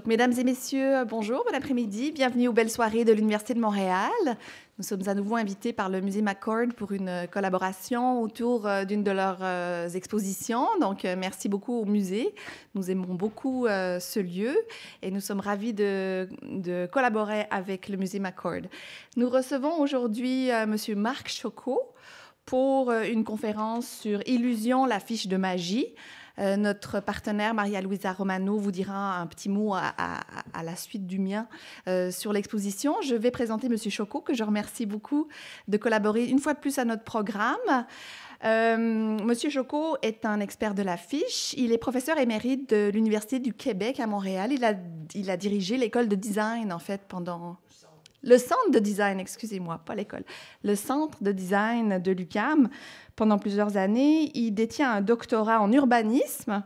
Donc, mesdames et messieurs, bonjour, bon après-midi. Bienvenue aux belles soirées de l'Université de Montréal. Nous sommes à nouveau invités par le Musée McCord pour une collaboration autour d'une de leurs expositions. Donc, merci beaucoup au musée. Nous aimons beaucoup ce lieu et nous sommes ravis de collaborer avec le Musée McCord. Nous recevons aujourd'hui Monsieur Marc Choco pour une conférence sur Illusion, la fiche de magie. Notre partenaire, Maria-Luisa Romano, vous dira un petit mot à la suite du mien sur l'exposition. Je vais présenter M. Choco, que je remercie beaucoup de collaborer une fois de plus à notre programme. Monsieur Choco est un expert de l'affiche. Il est professeur émérite de l'Université du Québec à Montréal. Il a dirigé l'école de design, en fait, pendant... Le centre de design, excusez-moi, pas l'école. Le centre de design de l'UQAM pendant plusieurs années. Il détient un doctorat en urbanisme,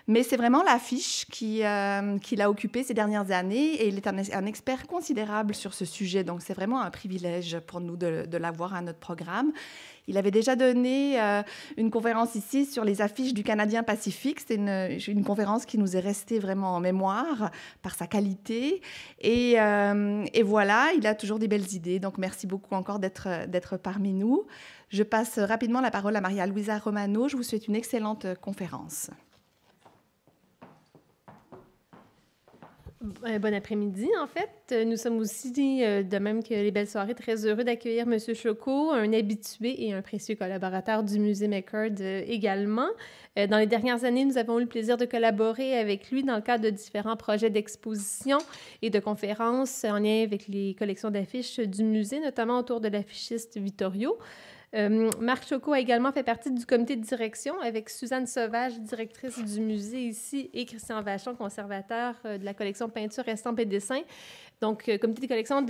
mais c'est vraiment l'affiche qui l'a occupé ces dernières années et il est un expert considérable sur ce sujet. Donc, c'est vraiment un privilège pour nous de l'avoir à notre programme. Il avait déjà donné une conférence ici sur les affiches du Canadien Pacifique. C'est une conférence qui nous est restée vraiment en mémoire par sa qualité. Et voilà, il a toujours des belles idées. Donc, merci beaucoup encore d'être parmi nous. Je passe rapidement la parole à Maria-Luisa Romano. Je vous souhaite une excellente conférence. Bon après-midi, en fait. Nous sommes aussi, de même que les belles soirées, très heureux d'accueillir M. Choco, un habitué et un précieux collaborateur du Musée McCord également. Dans les dernières années, nous avons eu le plaisir de collaborer avec lui dans le cadre de différents projets d'exposition et de conférences en lien avec les collections d'affiches du musée, notamment autour de l'affichiste Vittorio. Marc Choco a également fait partie du comité de direction avec Suzanne Sauvage, directrice du musée ici, et Christian Vachon, conservateur de la collection Peinture, Estampes et Dessins. Donc, comité de collection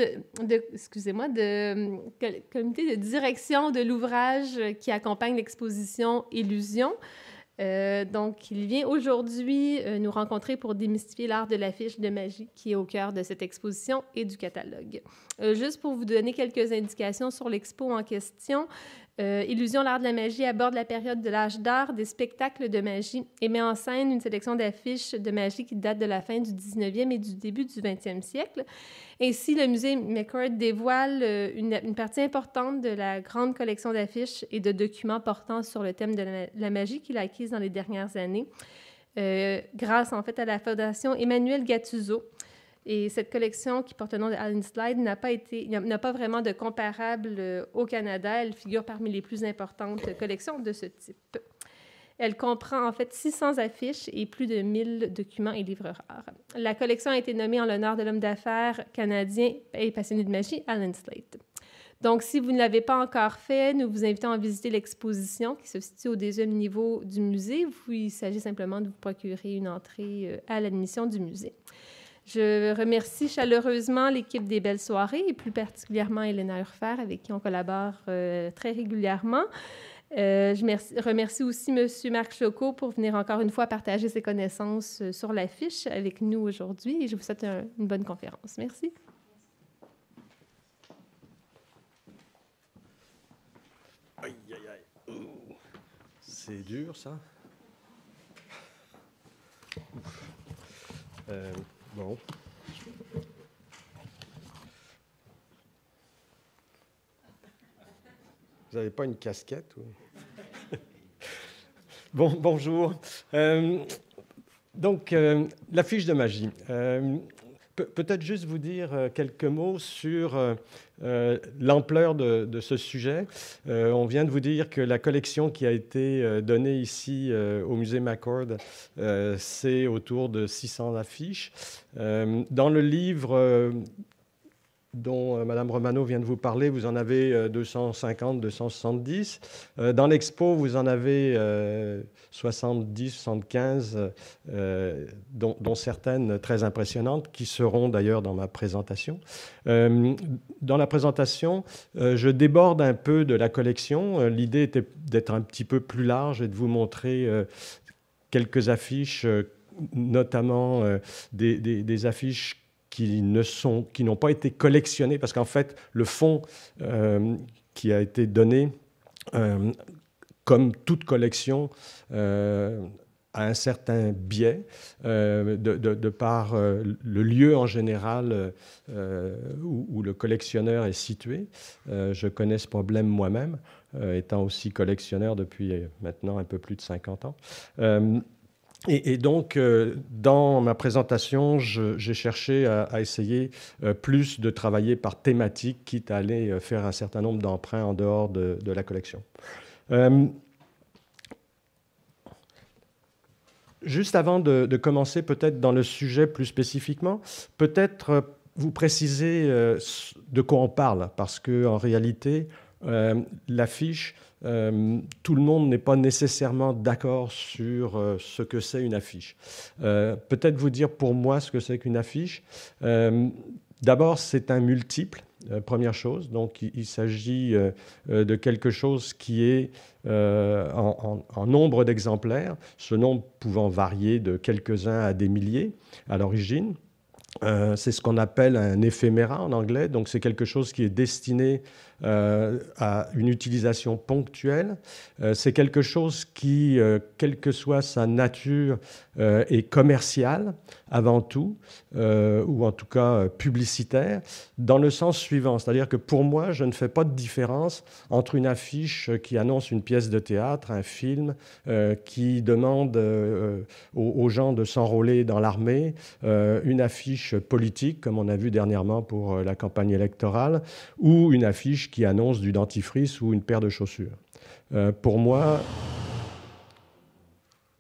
comité de direction de l'ouvrage qui accompagne l'exposition Illusion. Donc, il vient aujourd'hui nous rencontrer pour démystifier l'art de l'affiche de magie qui est au cœur de cette exposition et du catalogue. Juste pour vous donner quelques indications sur l'expo en question, Illusion, l'art de la magie aborde la période de l'âge d'or des spectacles de magie et met en scène une sélection d'affiches de magie qui date de la fin du 19e et du début du 20e siècle. Ainsi, le musée McCord dévoile une partie importante de la grande collection d'affiches et de documents portant sur le thème de la magie qu'il a acquise dans les dernières années, grâce en fait à la Fondation Emmanuel Gattuso. Et cette collection, qui porte le nom de Allen Slide, n'a pas vraiment de comparable au Canada. Elle figure parmi les plus importantes collections de ce type. Elle comprend en fait 600 affiches et plus de 1000 documents et livres rares. La collection a été nommée en l'honneur de l'homme d'affaires canadien et passionné de magie, Alan Slade. Donc, si vous ne l'avez pas encore fait, nous vous invitons à visiter l'exposition qui se situe au deuxième niveau du musée. Il s'agit simplement de vous procurer une entrée à l'admission du musée. Je remercie chaleureusement l'équipe des Belles Soirées et plus particulièrement Elena Urfer, avec qui on collabore très régulièrement. Je remercie aussi M. Marc Choco pour venir encore une fois partager ses connaissances sur l'affiche avec nous aujourd'hui et je vous souhaite une bonne conférence. Merci. Aïe, aïe, aïe. C'est dur, ça. Bon. Vous n'avez pas une casquette ou... Bon, bonjour. Donc, l'affiche de magie. Peut-être juste vous dire quelques mots sur l'ampleur de ce sujet. On vient de vous dire que la collection qui a été donnée ici au musée McCord, c'est autour de 600 affiches. Dans le livre dont Mme Romano vient de vous parler, vous en avez 250, 270. Dans l'expo, vous en avez 70, 75, dont certaines très impressionnantes, qui seront d'ailleurs dans ma présentation. Dans la présentation, je déborde un peu de la collection. L'idée était d'être un petit peu plus large et de vous montrer quelques affiches, notamment des affiches qui n'ont pas été collectionnés, parce qu'en fait, le fonds qui a été donné, comme toute collection, a un certain biais de par le lieu en général où le collectionneur est situé. Je connais ce problème moi-même, étant aussi collectionneur depuis maintenant un peu plus de 50 ans. Et donc, dans ma présentation, j'ai cherché à essayer plus de travailler par thématique, quitte à aller faire un certain nombre d'emprunts en dehors de la collection. Juste avant de commencer peut-être dans le sujet plus spécifiquement, peut-être vous préciser de quoi on parle, parce qu'en réalité, l'affiche, tout le monde n'est pas nécessairement d'accord sur ce que c'est une affiche. Peut-être vous dire pour moi ce que c'est qu'une affiche. D'abord, c'est un multiple, première chose. Donc, il s'agit de quelque chose qui est en nombre d'exemplaires, ce nombre pouvant varier de quelques-uns à des milliers à l'origine. C'est ce qu'on appelle un éphéméra en anglais, donc c'est quelque chose qui est destiné à une utilisation ponctuelle. C'est quelque chose qui, quelle que soit sa nature, est commercial avant tout, ou en tout cas publicitaire, dans le sens suivant. C'est-à-dire que pour moi, je ne fais pas de différence entre une affiche qui annonce une pièce de théâtre, un film, qui demande aux gens de s'enrôler dans l'armée, une affiche politique, comme on a vu dernièrement pour la campagne électorale, ou une affiche qui annonce du dentifrice ou une paire de chaussures. Pour moi...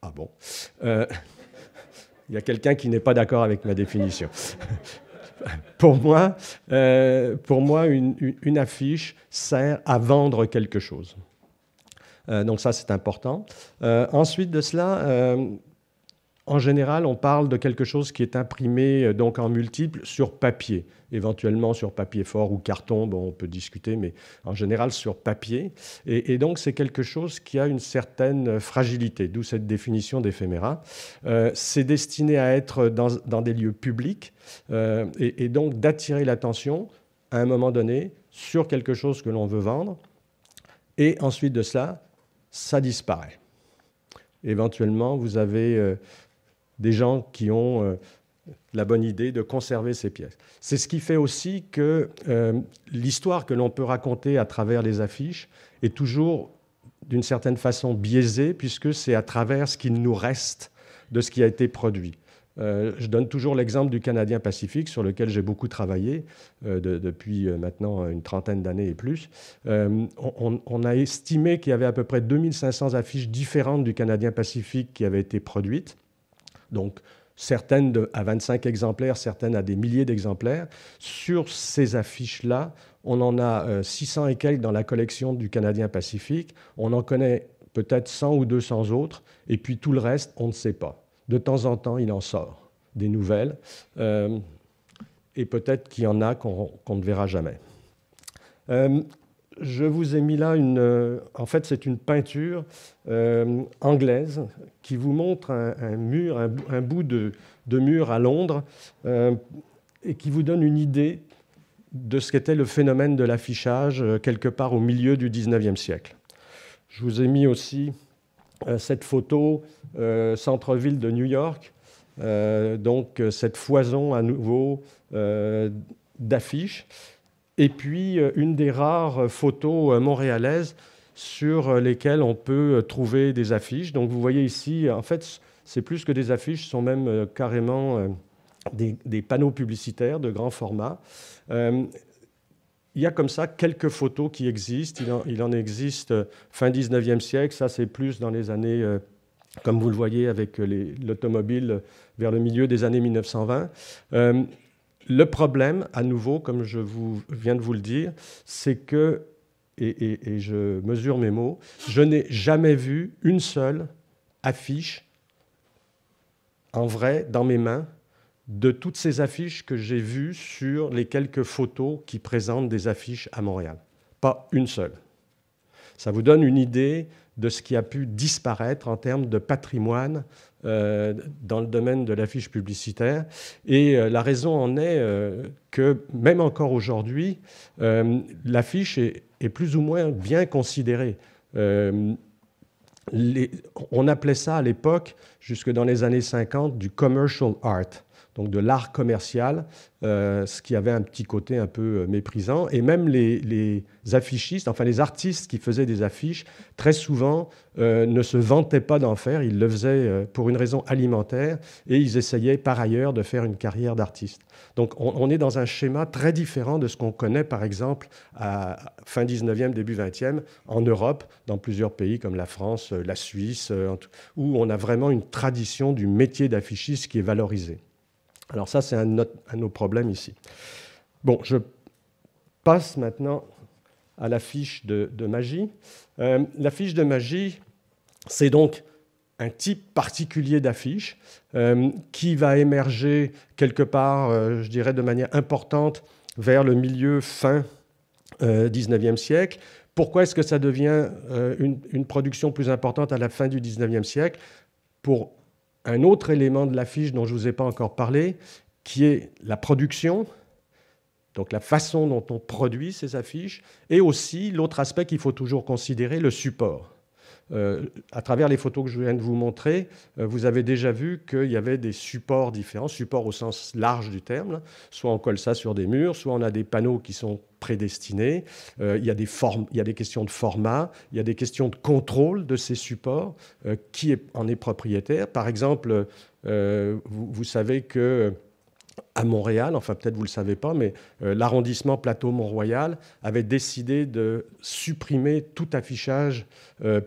Ah bon, il y a quelqu'un qui n'est pas d'accord avec ma définition. Pour moi, une affiche sert à vendre quelque chose. Donc ça, c'est important. Ensuite de cela... En général, on parle de quelque chose qui est imprimé donc en multiples sur papier, éventuellement sur papier fort ou carton, bon, on peut discuter, mais en général sur papier. Et donc, c'est quelque chose qui a une certaine fragilité, d'où cette définition d'éphéméra. C'est destiné à être dans des lieux publics et donc d'attirer l'attention à un moment donné sur quelque chose que l'on veut vendre. Et ensuite de cela, ça disparaît. Éventuellement, vous avez... des gens qui ont la bonne idée de conserver ces pièces. C'est ce qui fait aussi que l'histoire que l'on peut raconter à travers les affiches est toujours d'une certaine façon biaisée, puisque c'est à travers ce qu'il nous reste de ce qui a été produit. Je donne toujours l'exemple du Canadien Pacifique, sur lequel j'ai beaucoup travaillé depuis maintenant une trentaine d'années et plus. On a estimé qu'il y avait à peu près 2500 affiches différentes du Canadien Pacifique qui avaient été produites. Donc, certaines à 25 exemplaires, certaines à des milliers d'exemplaires. Sur ces affiches-là, on en a 600 et quelques dans la collection du Canadien Pacifique. On en connaît peut-être 100 ou 200 autres. Et puis tout le reste, on ne sait pas. De temps en temps, il en sort des nouvelles. Et peut-être qu'il y en a qu'on ne verra jamais. Je vous ai mis là en fait, c'est une peinture anglaise qui vous montre un mur, un bout de mur à Londres et qui vous donne une idée de ce qu'était le phénomène de l'affichage quelque part au milieu du 19e siècle. Je vous ai mis aussi cette photo centre-ville de New York, donc cette foison à nouveau d'affiches. Et puis, une des rares photos montréalaises sur lesquelles on peut trouver des affiches. Donc, vous voyez ici, en fait, c'est plus que des affiches, ce sont même carrément des panneaux publicitaires de grand format. Il y a comme ça quelques photos qui existent. Il en existe fin 19e siècle. Ça, c'est plus dans les années, comme vous le voyez, avec l'automobile vers le milieu des années 1920. Le problème, à nouveau, comme je viens de vous le dire, c'est que, et je mesure mes mots, je n'ai jamais vu une seule affiche en vrai dans mes mains de toutes ces affiches que j'ai vues sur les quelques photos qui présentent des affiches à Montréal. Pas une seule. Ça vous donne une idée de ce qui a pu disparaître en termes de patrimoine dans le domaine de l'affiche publicitaire. Et la raison en est que, même encore aujourd'hui, l'affiche est plus ou moins bien considérée. on appelait ça à l'époque, jusque dans les années 50, du commercial art, donc de l'art commercial, ce qui avait un petit côté un peu méprisant. Et même les affichistes, enfin les artistes qui faisaient des affiches, très souvent ne se vantaient pas d'en faire, ils le faisaient pour une raison alimentaire, et ils essayaient par ailleurs de faire une carrière d'artiste. Donc on est dans un schéma très différent de ce qu'on connaît par exemple à fin 19e, début 20e, en Europe, dans plusieurs pays comme la France, la Suisse, où on a vraiment une tradition du métier d'affichiste qui est valorisé. Alors ça, c'est un de nos problèmes ici. Bon, je passe maintenant à la fiche de magie. La fiche de magie, c'est donc un type particulier d'affiche qui va émerger quelque part, je dirais, de manière importante vers le milieu fin 19e siècle. Pourquoi est-ce que ça devient une production plus importante à la fin du 19e siècle? Pour un autre élément de l'affiche dont je ne vous ai pas encore parlé, qui est la production, donc la façon dont on produit ces affiches, et aussi l'autre aspect qu'il faut toujours considérer, le support. À travers les photos que je viens de vous montrer, vous avez déjà vu qu'il y avait des supports différents, supports au sens large du terme, là. Soit on colle ça sur des murs, soit on a des panneaux qui sont prédestinés, il y a des questions de format, il y a des questions de contrôle de ces supports, qui en est propriétaire. Par exemple, vous savez que à Montréal, enfin peut-être vous ne le savez pas, mais l'arrondissement Plateau-Mont-Royal avait décidé de supprimer tout affichage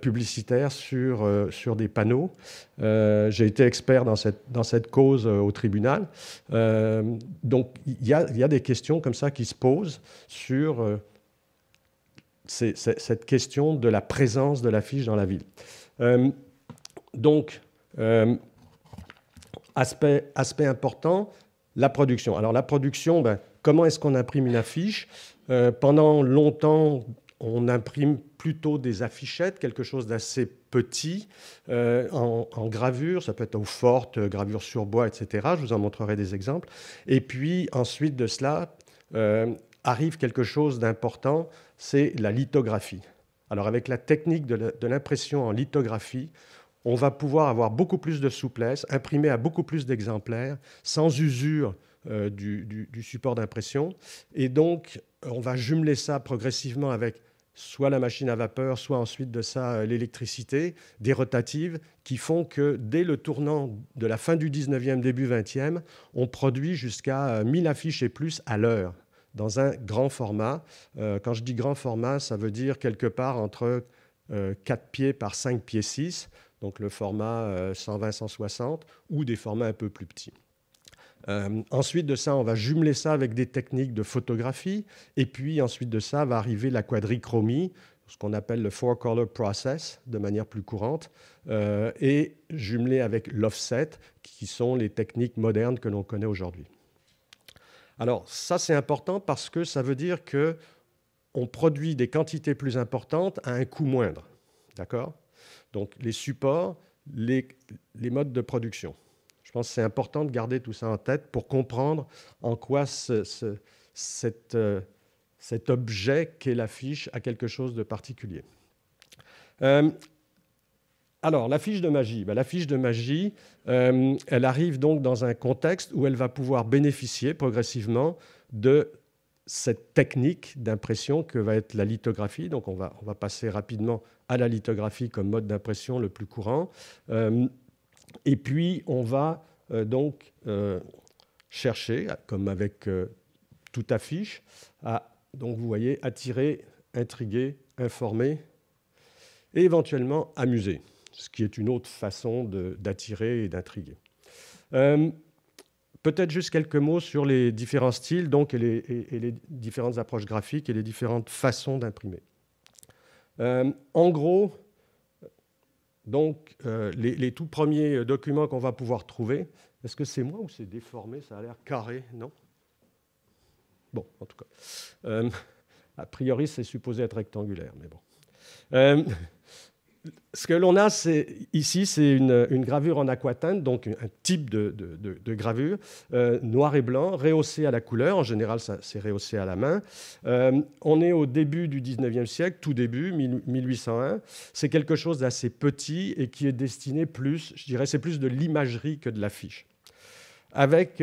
publicitaire sur des panneaux. J'ai été expert dans cette cause au tribunal. Donc il y a des questions comme ça qui se posent sur cette question de la présence de l'affiche dans la ville. Donc, aspect important, la production. Alors la production, comment est-ce qu'on imprime une affiche? Pendant longtemps, on imprime plutôt des affichettes, quelque chose d'assez petit, en gravure, ça peut être eau forte, gravure sur bois, etc. Je vous en montrerai des exemples. Et puis ensuite de cela, arrive quelque chose d'important, c'est la lithographie. Alors avec la technique de l'impression en lithographie, on va pouvoir avoir beaucoup plus de souplesse, imprimer à beaucoup plus d'exemplaires, sans usure du support d'impression. Et donc, on va jumeler ça progressivement avec soit la machine à vapeur, soit ensuite de ça l'électricité, des rotatives, qui font que dès le tournant de la fin du 19e, début 20e, on produit jusqu'à 1000 affiches et plus à l'heure, dans un grand format. Quand je dis grand format, ça veut dire quelque part entre 4 pieds par 5 pieds 6, donc le format 120-160, ou des formats un peu plus petits. Ensuite de ça, on va jumeler ça avec des techniques de photographie, et puis ensuite de ça va arriver la quadrichromie, ce qu'on appelle le four-color process, de manière plus courante, et jumelé avec l'offset, qui sont les techniques modernes que l'on connaît aujourd'hui. Alors ça, c'est important parce que ça veut dire qu'on produit des quantités plus importantes à un coût moindre. D'accord ? Donc, les supports, les modes de production. Je pense que c'est important de garder tout ça en tête pour comprendre en quoi cet objet qu'est l'affiche a quelque chose de particulier. Alors, la fiche de magie. La fiche de magie, elle arrive donc dans un contexte où elle va pouvoir bénéficier progressivement de cette technique d'impression que va être la lithographie. Donc, on va passer rapidement à la lithographie comme mode d'impression le plus courant. Et puis, on va donc chercher, comme avec toute affiche, à, donc vous voyez, attirer, intriguer, informer et éventuellement amuser, ce qui est une autre façon d'attirer et d'intriguer. Peut-être juste quelques mots sur les différents styles donc, et les différentes approches graphiques et les différentes façons d'imprimer. En gros, donc, les tout premiers documents qu'on va pouvoir trouver, est-ce que c'est moi ou c'est déformé? Ça a l'air carré, non? Bon, en tout cas. A priori, c'est supposé être rectangulaire, mais bon. ce que l'on a ici, c'est une gravure en aquatinte, donc un type de gravure, noir et blanc, rehaussé à la couleur. En général, c'est rehaussé à la main. On est au début du 19e siècle, tout début, 1801. C'est quelque chose d'assez petit et qui est destiné plus, je dirais, c'est plus de l'imagerie que de l'affiche. Avec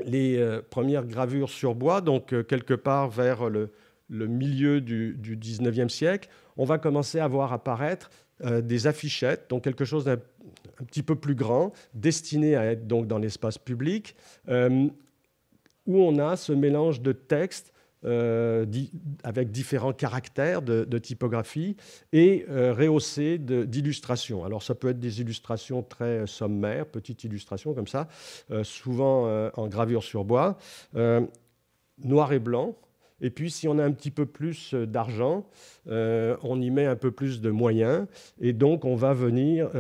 les premières gravures sur bois, donc quelque part vers le milieu du 19e siècle, on va commencer à voir apparaître des affichettes, donc quelque chose d'un petit peu plus grand, destiné à être donc dans l'espace public, où on a ce mélange de textes avec différents caractères de typographie et rehaussé d'illustrations. Alors ça peut être des illustrations très sommaires, petites illustrations comme ça, souvent en gravure sur bois, noir et blanc. Et puis, si on a un petit peu plus d'argent, on y met un peu plus de moyens. Et donc, on va venir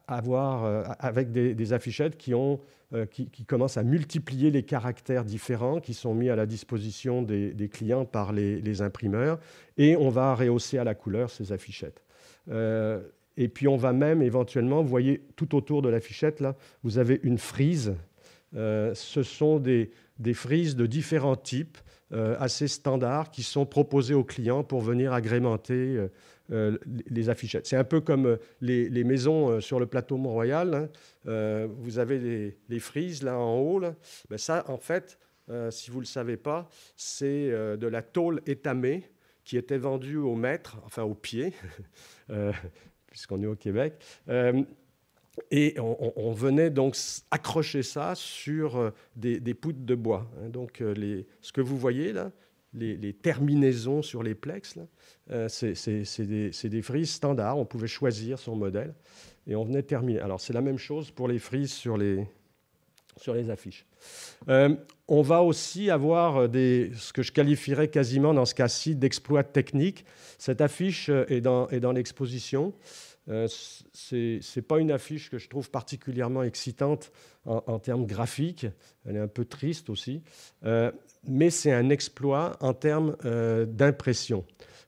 avoir avec des affichettes qui commencent à multiplier les caractères différents qui sont mis à la disposition des clients par les imprimeurs. Et on va rehausser à la couleur ces affichettes. Et puis, on va même éventuellement, vous voyez, tout autour de l'affichette, là, vous avez une frise. Ce sont des frises de différents types, assez standards, qui sont proposées aux clients pour venir agrémenter les affichettes. C'est un peu comme les maisons sur le plateau Mont-Royal. Hein. Vous avez les frises là en haut. Là. Ben ça, en fait, si vous ne le savez pas, c'est de la tôle étamée qui était vendue au mètre, enfin au pied, puisqu'on est au Québec. Et on venait donc accrocher ça sur des poutres de bois. Donc, ce que vous voyez là, les terminaisons sur les plex, c'est des frises standards. On pouvait choisir son modèle et on venait terminer. Alors, c'est la même chose pour les frises sur les affiches. On va aussi avoir ce que je qualifierais quasiment dans ce cas-ci d'exploit technique. Cette affiche est dans l'exposition. Ce n'est pas une affiche que je trouve particulièrement excitante en termes graphiques. Elle est un peu triste aussi. Mais c'est un exploit en termes d'impression.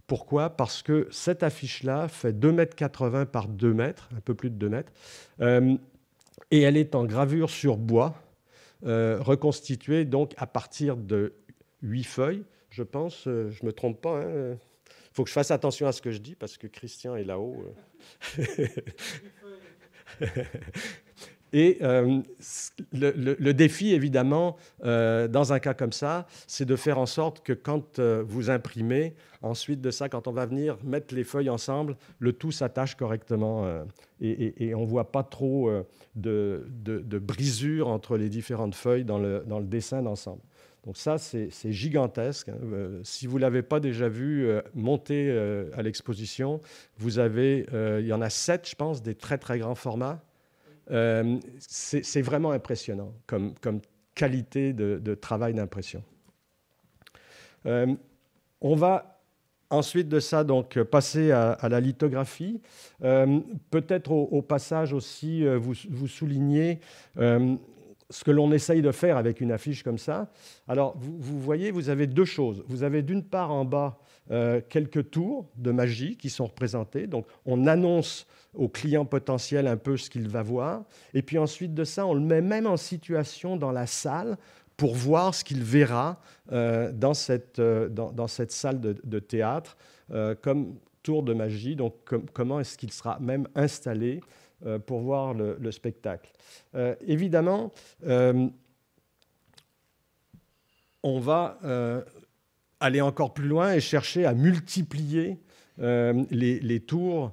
Pourquoi? Parce que cette affiche-là fait 2,80 m par 2 mètres, un peu plus de 2 mètres. Et elle est en gravure sur bois, reconstituée donc à partir de 8 feuilles. Je pense, je ne me trompe pas, hein. Il faut que je fasse attention à ce que je dis parce que Christian est là-haut. Et le défi, évidemment, dans un cas comme ça, c'est de faire en sorte que quand vous imprimez, ensuite de ça, quand on va venir mettre les feuilles ensemble, le tout s'attache correctement et on ne voit pas trop de brisures entre les différentes feuilles dans le dessin d'ensemble. Donc ça, c'est gigantesque. Si vous ne l'avez pas déjà vu monter à l'exposition, vous avez, il y en a 7, je pense, des très, très grands formats. C'est vraiment impressionnant comme qualité de travail d'impression. On va ensuite de ça donc, passer à la lithographie. Peut-être au passage aussi, vous souligner ce que l'on essaye de faire avec une affiche comme ça. Alors, vous voyez, vous avez deux choses. Vous avez d'une part en bas quelques tours de magie qui sont représentés. Donc, on annonce au client potentiel un peu ce qu'il va voir. Et puis ensuite de ça, on le met même en situation dans la salle pour voir ce qu'il verra dans cette salle de théâtre comme tour de magie. Donc, comment est-ce qu'il sera même installé pour voir le spectacle. Évidemment, on va aller encore plus loin et chercher à multiplier les tours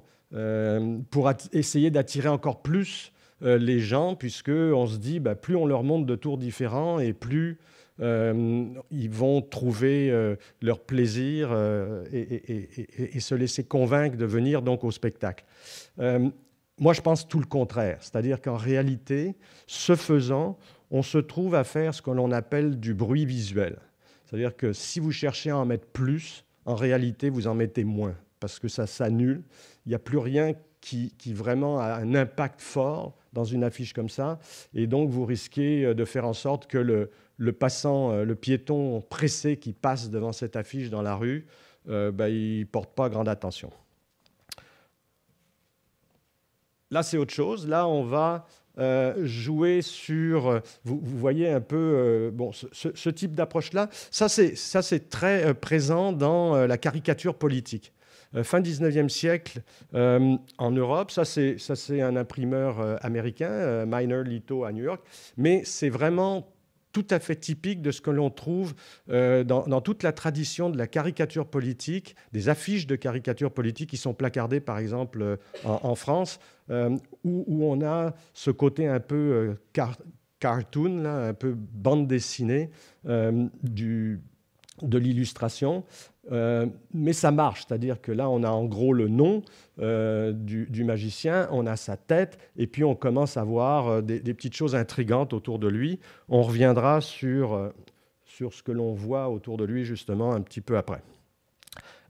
pour essayer d'attirer encore plus les gens, puisqu'on se dit plus on leur montre de tours différents et plus ils vont trouver leur plaisir et se laisser convaincre de venir donc au spectacle. Moi, je pense tout le contraire. C'est-à-dire qu'en réalité, ce faisant, on se trouve à faire ce que l'on appelle du bruit visuel. C'est-à-dire que si vous cherchez à en mettre plus, en réalité, vous en mettez moins, parce que ça s'annule. Il n'y a plus rien qui vraiment a un impact fort dans une affiche comme ça. Et donc, vous risquez de faire en sorte que le passant, le piéton pressé qui passe devant cette affiche dans la rue, il ne porte pas grande attention. là, c'est autre chose. Là, on va jouer sur... Vous voyez un peu ce type d'approche-là. Ça, c'est très présent dans la caricature politique. Fin 19e siècle, en Europe, ça c'est un imprimeur américain, Miner Lito à New York, mais c'est vraiment tout à fait typique de ce que l'on trouve dans toute la tradition de la caricature politique, des affiches de caricature politique qui sont placardées, par exemple, en France, où on a ce côté un peu cartoon, là, un peu bande dessinée de l'illustration. Mais ça marche, c'est-à-dire que là, on a en gros le nom du magicien, on a sa tête, et puis on commence à voir des petites choses intrigantes autour de lui. On reviendra sur ce que l'on voit autour de lui, justement, un petit peu après.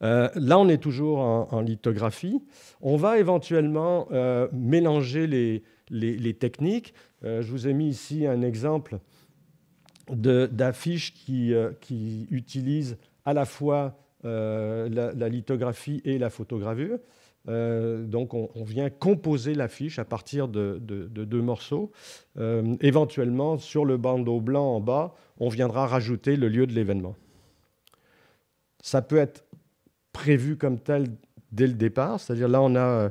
Là, on est toujours en lithographie. On va éventuellement mélanger les techniques. Je vous ai mis ici un exemple d'affiches qui utilisent à la fois la lithographie et la photogravure. Donc, on vient composer l'affiche à partir de 2 morceaux. Éventuellement, sur le bandeau blanc en bas, on viendra rajouter le lieu de l'événement. Ça peut être prévu comme tel dès le départ. C'est-à-dire là, on a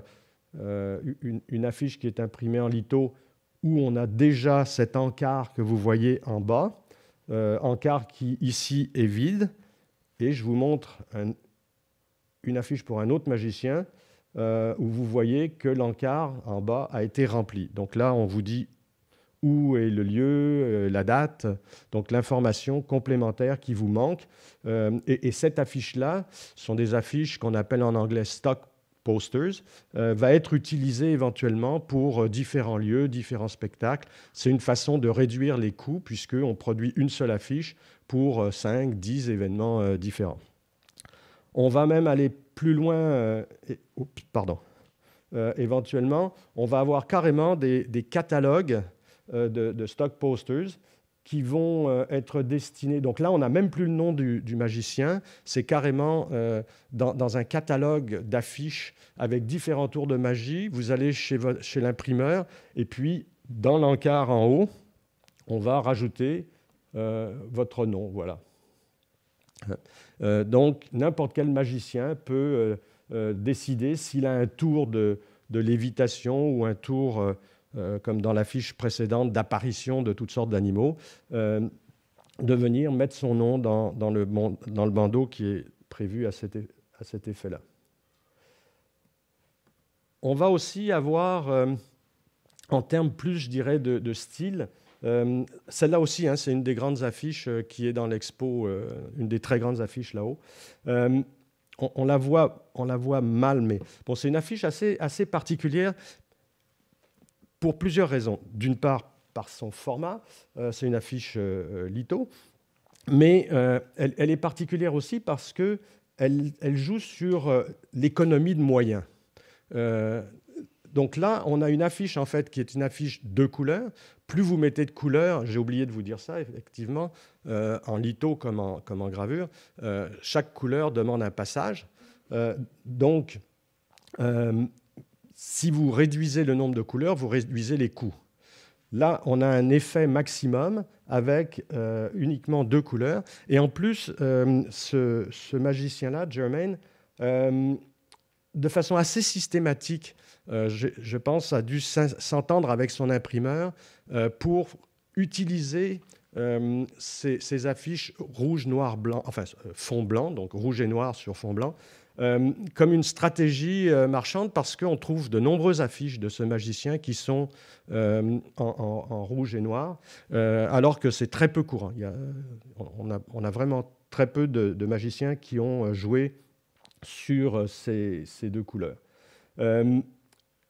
une affiche qui est imprimée en litho où on a déjà cet encart que vous voyez en bas. Encart qui, ici, est vide. Et je vous montre une affiche pour un autre magicien où vous voyez que l'encart en bas a été rempli. Donc là, on vous dit où est le lieu, la date, donc l'information complémentaire qui vous manque. Et cette affiche-là, ce sont des affiches qu'on appelle en anglais stock posters, va être utilisée éventuellement pour différents lieux, différents spectacles. C'est une façon de réduire les coûts puisqu'on produit une seule affiche pour 5, 10 événements différents. On va même aller plus loin, éventuellement, on va avoir carrément des catalogues de stock posters qui vont être destinés. Donc là, on n'a même plus le nom du magicien, c'est carrément dans un catalogue d'affiches avec différents tours de magie. Vous allez chez l'imprimeur et puis dans l'encart en haut, on va rajouter votre nom, voilà. Donc, n'importe quel magicien peut décider s'il a un tour de lévitation ou un tour, comme dans l'affiche précédente, d'apparition de toutes sortes d'animaux, de venir mettre son nom dans le bandeau qui est prévu à cet effet-là. On va aussi avoir, en termes plus, je dirais, de style, celle-là aussi, hein, c'est une des grandes affiches qui est dans l'expo, une des très grandes affiches là-haut. On la voit mal, mais bon, c'est une affiche assez particulière pour plusieurs raisons. D'une part, par son format, c'est une affiche litho, mais elle est particulière aussi parce qu'elle joue sur l'économie de moyens. Donc là, on a une affiche en fait qui est une affiche de couleurs. Plus vous mettez de couleurs, j'ai oublié de vous dire ça, effectivement, en litho comme en gravure, chaque couleur demande un passage. Donc, si vous réduisez le nombre de couleurs, vous réduisez les coûts. Là, on a un effet maximum avec uniquement 2 couleurs. Et en plus, ce magicien-là, Germain, de façon assez systématique, je pense, a dû s'entendre avec son imprimeur pour utiliser ces affiches rouge, noir, blanc, enfin fond blanc, donc rouge et noir sur fond blanc, comme une stratégie marchande parce qu'on trouve de nombreuses affiches de ce magicien qui sont en rouge et noir, alors que c'est très peu courant. On a vraiment très peu de magiciens qui ont joué sur ces 2 couleurs.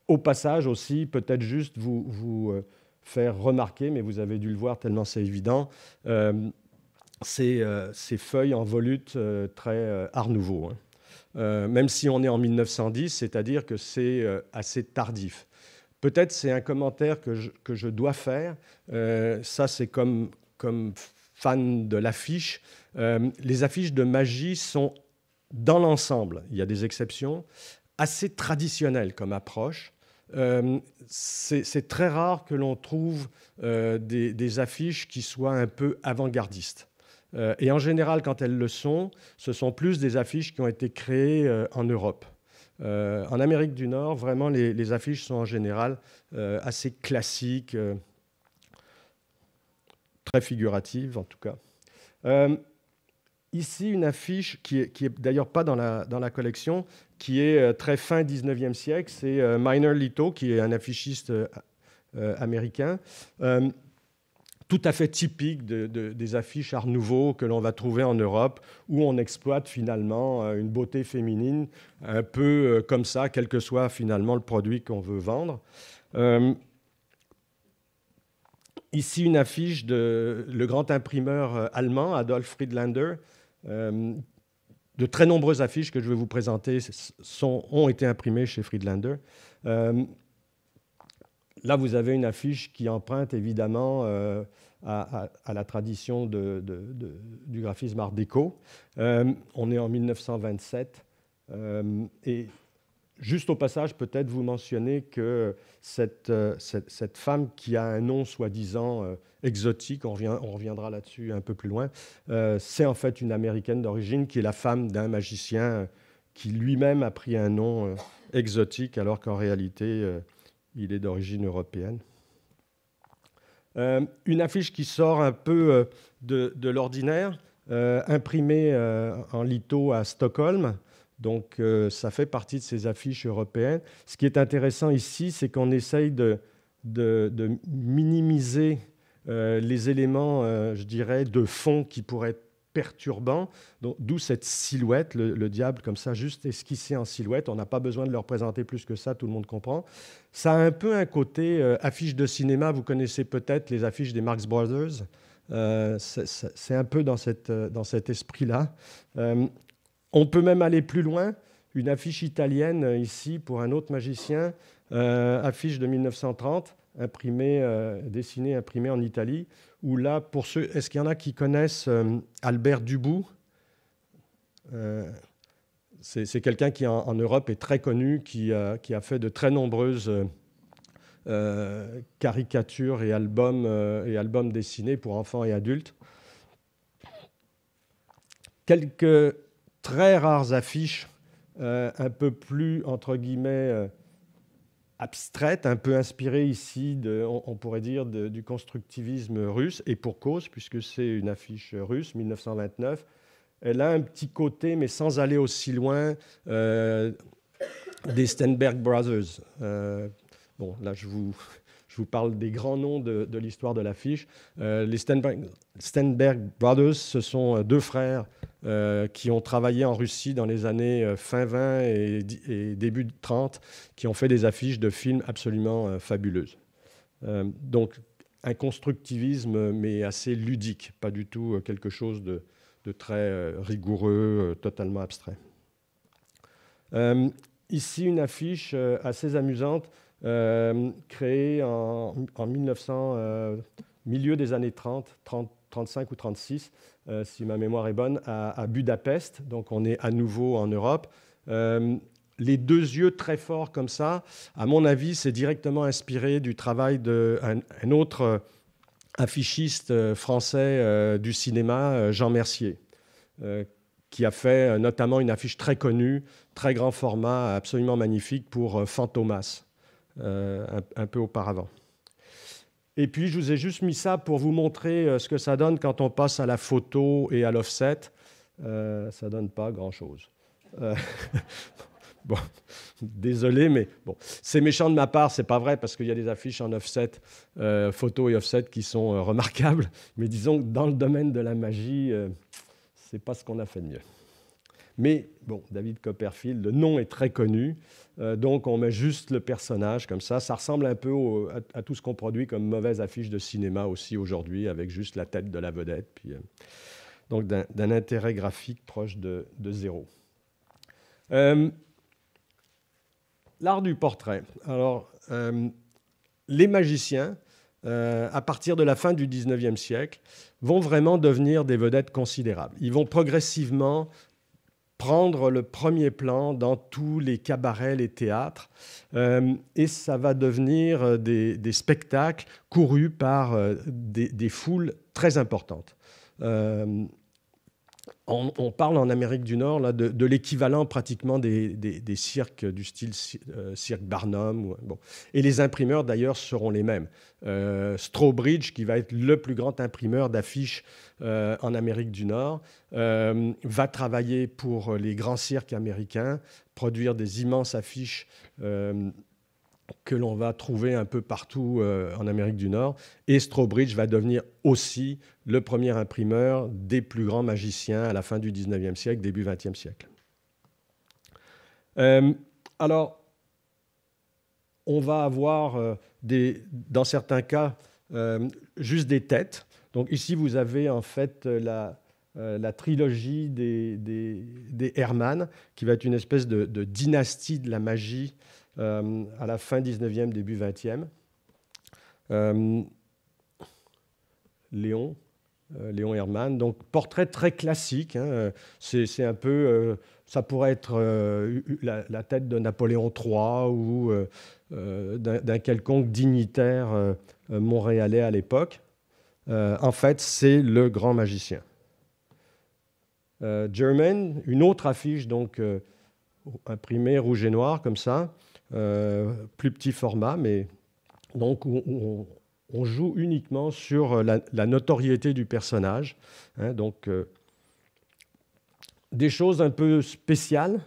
Au passage aussi, peut-être juste vous faire remarquer, mais vous avez dû le voir tellement c'est évident, ces feuilles en volute très Art Nouveau. Hein. Même si on est en 1910, c'est-à-dire que c'est assez tardif. Peut-être c'est un commentaire que je dois faire. Ça, c'est comme fan de l'affiche. Les affiches de magie sont, dans l'ensemble, il y a des exceptions, assez traditionnelles comme approche. c'est très rare que l'on trouve des affiches qui soient un peu avant-gardistes. Et en général, quand elles le sont, ce sont plus des affiches qui ont été créées en Europe. En Amérique du Nord, vraiment, les affiches sont en général assez classiques, très figuratives en tout cas. Ici, une affiche qui est d'ailleurs pas dans la collection, qui est très fin 19e siècle. C'est Minor Lito, qui est un affichiste américain, tout à fait typique des affiches Art Nouveau que l'on va trouver en Europe, où on exploite finalement une beauté féminine, un peu comme ça, quel que soit finalement le produit qu'on veut vendre. Ici, une affiche de le grand imprimeur allemand, Adolf Friedlander. De très nombreuses affiches que je vais vous présenter ont été imprimées chez Friedlander. Là, vous avez une affiche qui emprunte évidemment à la tradition du graphisme art déco. On est en 1927. Et juste au passage, peut-être vous mentionner que cette femme qui a un nom soi-disant exotique, on reviendra là-dessus un peu plus loin, c'est en fait une Américaine d'origine qui est la femme d'un magicien qui lui-même a pris un nom exotique alors qu'en réalité, il est d'origine européenne. Une affiche qui sort un peu de l'ordinaire, imprimée en litho à Stockholm. Donc, ça fait partie de ces affiches européennes. Ce qui est intéressant ici, c'est qu'on essaye de minimiser les éléments, je dirais, de fond qui pourraient être perturbants. D'où cette silhouette, le diable comme ça, juste esquissé en silhouette. On n'a pas besoin de le représenter plus que ça, tout le monde comprend. Ça a un peu un côté affiche de cinéma. Vous connaissez peut-être les affiches des Marx Brothers. C'est un peu dans cet esprit-là. On peut même aller plus loin. Une affiche italienne ici pour un autre magicien, affiche de 1930, dessinée, imprimée en Italie, où là, pour ceux, est-ce qu'il y en a qui connaissent Albert Dubout? C'est quelqu'un qui en Europe est très connu, qui a fait de très nombreuses caricatures et albums dessinés pour enfants et adultes. Quelques très rares affiches un peu plus, entre guillemets, abstraites, un peu inspirées ici, on pourrait dire, du constructivisme russe, et pour cause, puisque c'est une affiche russe, 1929. Elle a un petit côté, mais sans aller aussi loin, des Steinberg Brothers. Bon, là, je vous parle des grands noms de l'histoire de l'affiche. Les Steinberg Brothers, ce sont deux frères qui ont travaillé en Russie dans les années fin 20 et début 30, qui ont fait des affiches de films absolument fabuleuses. Donc, un constructivisme, mais assez ludique, pas du tout quelque chose de très rigoureux, totalement abstrait. Ici, une affiche assez amusante, créée en 1900, milieu des années 35 ou 36, si ma mémoire est bonne, à Budapest. Donc on est à nouveau en Europe. Les deux yeux très forts comme ça, à mon avis, c'est directement inspiré du travail d'un autre affichiste français du cinéma, Jean Mercier, qui a fait notamment une affiche très connue, très grand format, absolument magnifique pour Fantomas, un peu auparavant. Et puis, je vous ai juste mis ça pour vous montrer ce que ça donne quand on passe à la photo et à l'offset. Ça ne donne pas grand-chose. Bon, désolé, mais bon, c'est méchant de ma part, c'est pas vrai, parce qu'il y a des affiches en offset, photo et offset, qui sont remarquables. Mais disons que dans le domaine de la magie, c'est pas ce qu'on a fait de mieux. Mais bon, David Copperfield, le nom est très connu, donc on met juste le personnage comme ça. Ça ressemble un peu à tout ce qu'on produit comme mauvaise affiche de cinéma aussi aujourd'hui, avec juste la tête de la vedette. Puis, donc d'un intérêt graphique proche de zéro. L'art du portrait. Alors, les magiciens, à partir de la fin du 19e siècle, vont vraiment devenir des vedettes considérables. Ils vont progressivement prendre le premier plan dans tous les cabarets, les théâtres, et ça va devenir des spectacles courus par des foules très importantes. On parle en Amérique du Nord là, de l'équivalent pratiquement des cirques du style cirque Barnum. Bon. Et les imprimeurs, d'ailleurs, seront les mêmes. Strawbridge, qui va être le plus grand imprimeur d'affiches en Amérique du Nord, va travailler pour les grands cirques américains, produire des immenses affiches que l'on va trouver un peu partout en Amérique du Nord. Et Strawbridge va devenir aussi le premier imprimeur des plus grands magiciens à la fin du 19e siècle, début 20e siècle. Alors, on va avoir, dans certains cas, juste des têtes. Donc ici, vous avez en fait la trilogie des Hermann, qui va être une espèce de dynastie de la magie à la fin 19e, début 20e. Léon Hermann, donc portrait très classique. Hein, c'est un peu, ça pourrait être la tête de Napoléon III ou d'un quelconque dignitaire montréalais à l'époque. En fait, c'est le grand magicien. Germain, une autre affiche donc imprimée rouge et noir comme ça. Plus petit format, mais donc on joue uniquement sur la notoriété du personnage. Hein, donc, des choses un peu spéciales.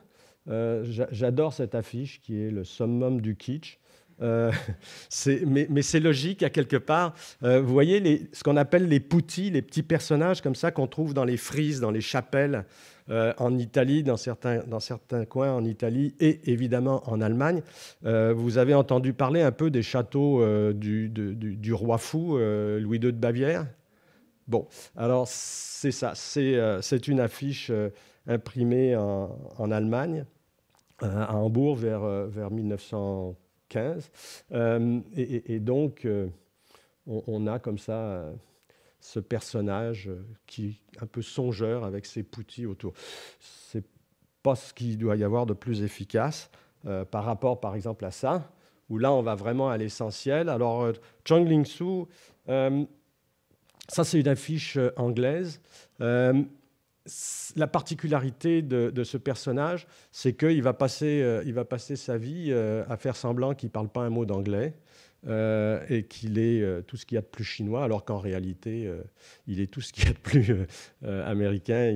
J'adore cette affiche qui est le summum du kitsch. Mais c'est logique à quelque part. Vous voyez ce qu'on appelle les putti, les petits personnages comme ça qu'on trouve dans les frises, dans les chapelles en Italie, dans certains coins en Italie et évidemment en Allemagne. Vous avez entendu parler un peu des châteaux du roi fou, Louis II de Bavière. Bon, alors c'est ça. C'est une affiche imprimée en Allemagne, à Hambourg vers 1915. Et donc, on a comme ça ce personnage qui est un peu songeur avec ses poutis autour. C'est pas ce qu'il doit y avoir de plus efficace par rapport, par exemple, à ça, où là, on va vraiment à l'essentiel. Alors, Chong Ling-soo, ça, c'est une affiche anglaise. La particularité de ce personnage, c'est qu'il va passer sa vie à faire semblant qu'il ne parle pas un mot d'anglais et qu'il est tout ce qu'il y a de plus chinois, alors qu'en réalité, il est tout ce qu'il y a de plus américain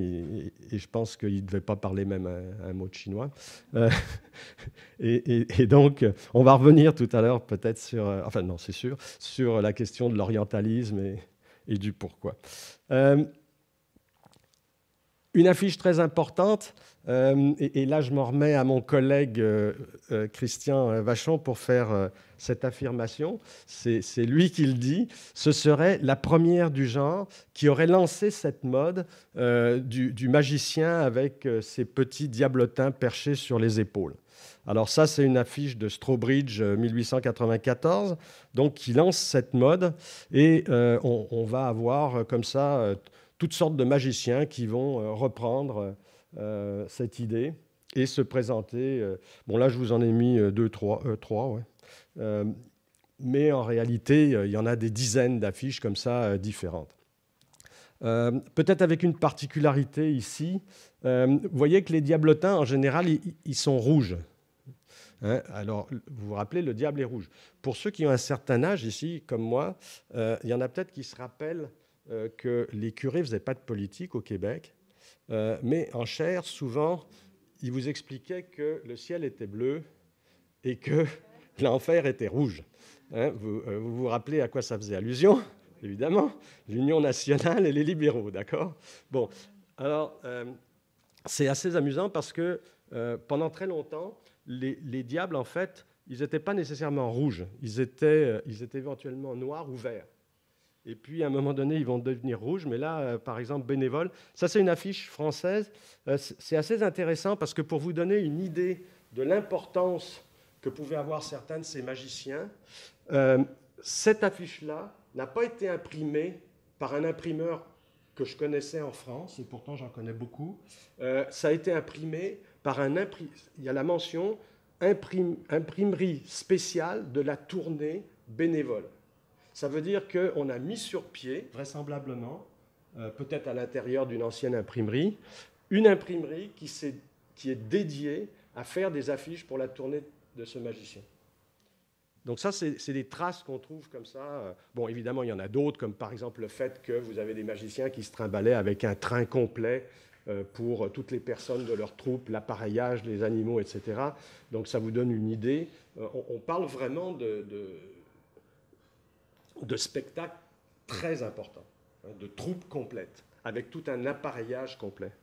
et je pense qu'il ne devait pas parler même un mot de chinois. Et donc, on va revenir tout à l'heure peut-être sur, enfin non, c'est sûr, sur la question de l'orientalisme et du pourquoi. Une affiche très importante, et là je m'en remets à mon collègue Christian Vachon pour faire cette affirmation, c'est lui qui le dit, ce serait la première du genre qui aurait lancé cette mode du magicien avec ses petits diablotins perchés sur les épaules. Alors ça, c'est une affiche de Strawbridge 1894, donc qui lance cette mode, et on va avoir comme ça toutes sortes de magiciens qui vont reprendre cette idée et se présenter. Bon, là, je vous en ai mis trois. Ouais. Mais en réalité, il y en a des dizaines d'affiches comme ça différentes. Peut-être avec une particularité ici. Vous voyez que les diablotins, en général, ils sont rouges. Hein, alors, vous vous rappelez, le diable est rouge. Pour ceux qui ont un certain âge ici, comme moi, il y en a peut-être qui se rappellent que les curés ne faisaient pas de politique au Québec, mais en chair, souvent, ils vous expliquaient que le ciel était bleu et que l'enfer était rouge. Hein, vous vous rappelez à quoi ça faisait allusion? Évidemment, l'Union nationale et les libéraux, d'accord? Bon, alors, c'est assez amusant parce que pendant très longtemps, les diables, en fait, ils n'étaient pas nécessairement rouges, ils étaient éventuellement noirs ou verts. Et puis, à un moment donné, ils vont devenir rouges. Mais là, par exemple, bénévole, ça, c'est une affiche française. C'est assez intéressant parce que pour vous donner une idée de l'importance que pouvaient avoir certains de ces magiciens, cette affiche-là n'a pas été imprimée par un imprimeur que je connaissais en France, et pourtant j'en connais beaucoup. Ça a été imprimé par il y a la mention imprimerie spéciale de la tournée bénévole. Ça veut dire qu'on a mis sur pied, vraisemblablement, peut-être à l'intérieur d'une ancienne imprimerie, une imprimerie qui est dédiée à faire des affiches pour la tournée de ce magicien. Donc ça, c'est des traces qu'on trouve comme ça. Bon, évidemment, il y en a d'autres, comme par exemple le fait que vous avez des magiciens qui se trimbalaient avec un train complet pour toutes les personnes de leur troupe, l'appareillage, les animaux, etc. Donc ça vous donne une idée. On parle vraiment de spectacles très importants, hein, de troupes complètes, avec tout un appareillage complet.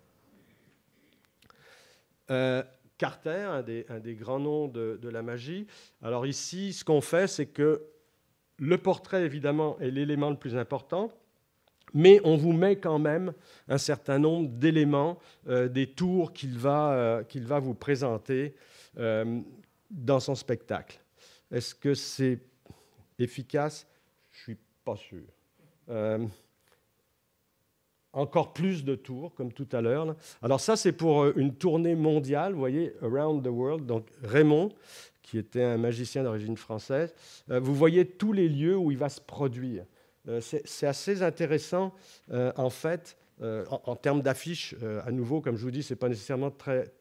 Carter, un des grands noms de la magie. Alors ici, ce qu'on fait, c'est que le portrait, évidemment, est l'élément le plus important, mais on vous met quand même un certain nombre d'éléments, des tours qu'il va vous présenter dans son spectacle. Est-ce que c'est efficace? Je ne suis pas sûr. Encore plus de tours, comme tout à l'heure. Alors ça, c'est pour une tournée mondiale, vous voyez, Around the World. Donc Raymond, qui était un magicien d'origine française, vous voyez tous les lieux où il va se produire. C'est assez intéressant, en fait, en termes d'affiches. À nouveau, comme je vous dis, ce n'est pas nécessairement très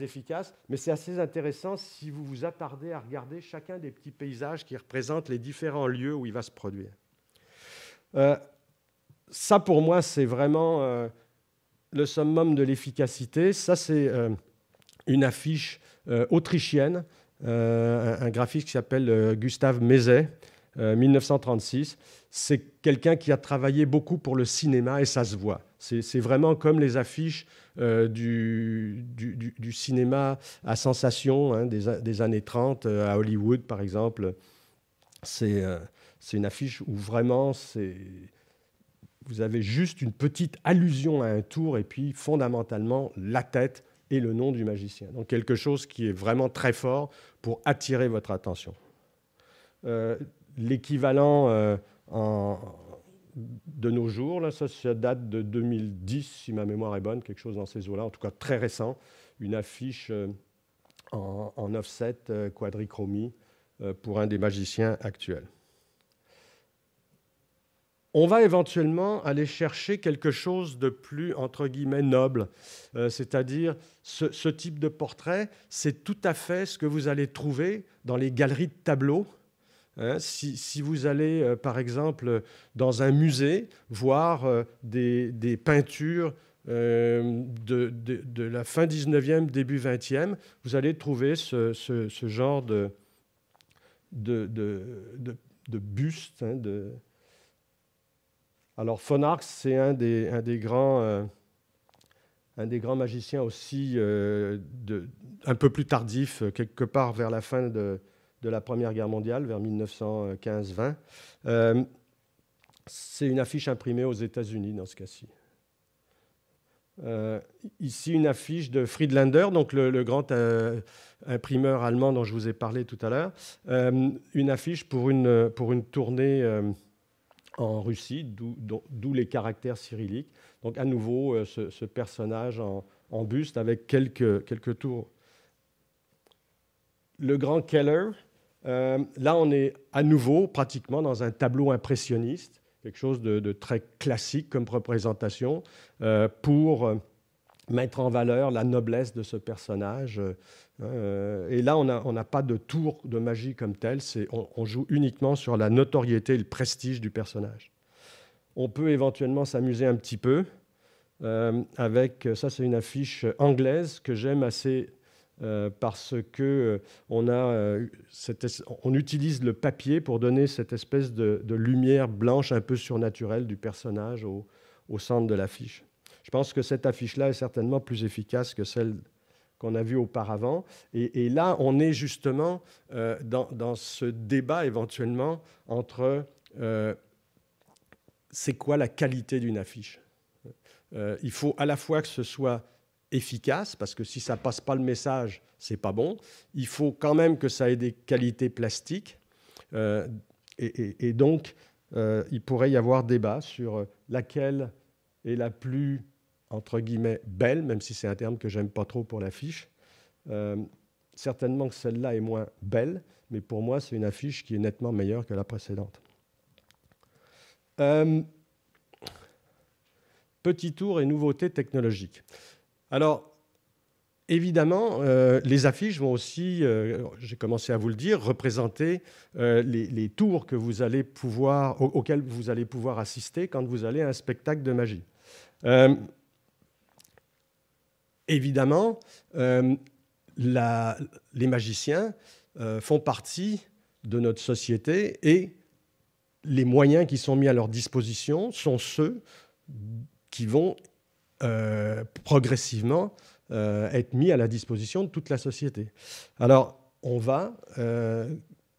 efficace, mais c'est assez intéressant si vous vous attardez à regarder chacun des petits paysages qui représentent les différents lieux où il va se produire. Ça, pour moi, c'est vraiment le summum de l'efficacité. Ça, c'est une affiche autrichienne, un graphiste qui s'appelle Gustav Mezey, 1936. C'est quelqu'un qui a travaillé beaucoup pour le cinéma et ça se voit. C'est vraiment comme les affiches du cinéma à sensation, hein, des années 30, à Hollywood, par exemple. C'est une affiche où vraiment vous avez juste une petite allusion à un tour et puis fondamentalement la tête et le nom du magicien. Donc quelque chose qui est vraiment très fort pour attirer votre attention. L'équivalent de nos jours, là, ça date de 2010, si ma mémoire est bonne, quelque chose dans ces eaux-là, en tout cas très récent, une affiche en offset quadrichromie pour un des magiciens actuels. On va éventuellement aller chercher quelque chose de plus, entre guillemets, noble. C'est-à-dire, ce type de portrait, c'est tout à fait ce que vous allez trouver dans les galeries de tableaux. Hein, si vous allez, par exemple, dans un musée, voir des peintures de la fin 19e, début 20e, vous allez trouver ce genre de buste, hein, Alors, von Arx, c'est un des grands magiciens aussi, un peu plus tardif, quelque part vers la fin de la Première Guerre mondiale, vers 1915-20. C'est une affiche imprimée aux États-Unis, dans ce cas-ci. Ici, une affiche de Friedlander, donc le grand imprimeur allemand dont je vous ai parlé tout à l'heure. Une affiche pour une tournée en Russie, d'où les caractères cyrilliques. Donc à nouveau, ce personnage en buste avec quelques tours. Le grand Keller, là on est à nouveau pratiquement dans un tableau impressionniste, quelque chose de très classique comme représentation, pour mettre en valeur la noblesse de ce personnage. Et là, on n'a pas de tour de magie comme tel, on joue uniquement sur la notoriété et le prestige du personnage. On peut éventuellement s'amuser un petit peu avec, ça c'est une affiche anglaise que j'aime assez parce que on utilise le papier pour donner cette espèce de lumière blanche un peu surnaturelle du personnage au centre de l'affiche. Je pense que cette affiche-là est certainement plus efficace que celle qu'on a vue auparavant. Et là, on est justement dans ce débat éventuellement entre c'est quoi la qualité d'une affiche. Il faut à la fois que ce soit efficace, parce que si ça ne passe pas le message, ce n'est pas bon. Il faut quand même que ça ait des qualités plastiques. Et donc, il pourrait y avoir débat sur laquelle est la plus, entre guillemets, belle, même si c'est un terme que j'aime pas trop pour l'affiche. Certainement que celle-là est moins belle, mais pour moi, c'est une affiche qui est nettement meilleure que la précédente. Petit tour et nouveautés technologiques. Alors, évidemment, les affiches vont aussi, j'ai commencé à vous le dire, représenter les tours que vous allez auxquels vous allez pouvoir assister quand vous allez à un spectacle de magie. Évidemment, les magiciens font partie de notre société et les moyens qui sont mis à leur disposition sont ceux qui vont progressivement être mis à la disposition de toute la société. Alors, on va,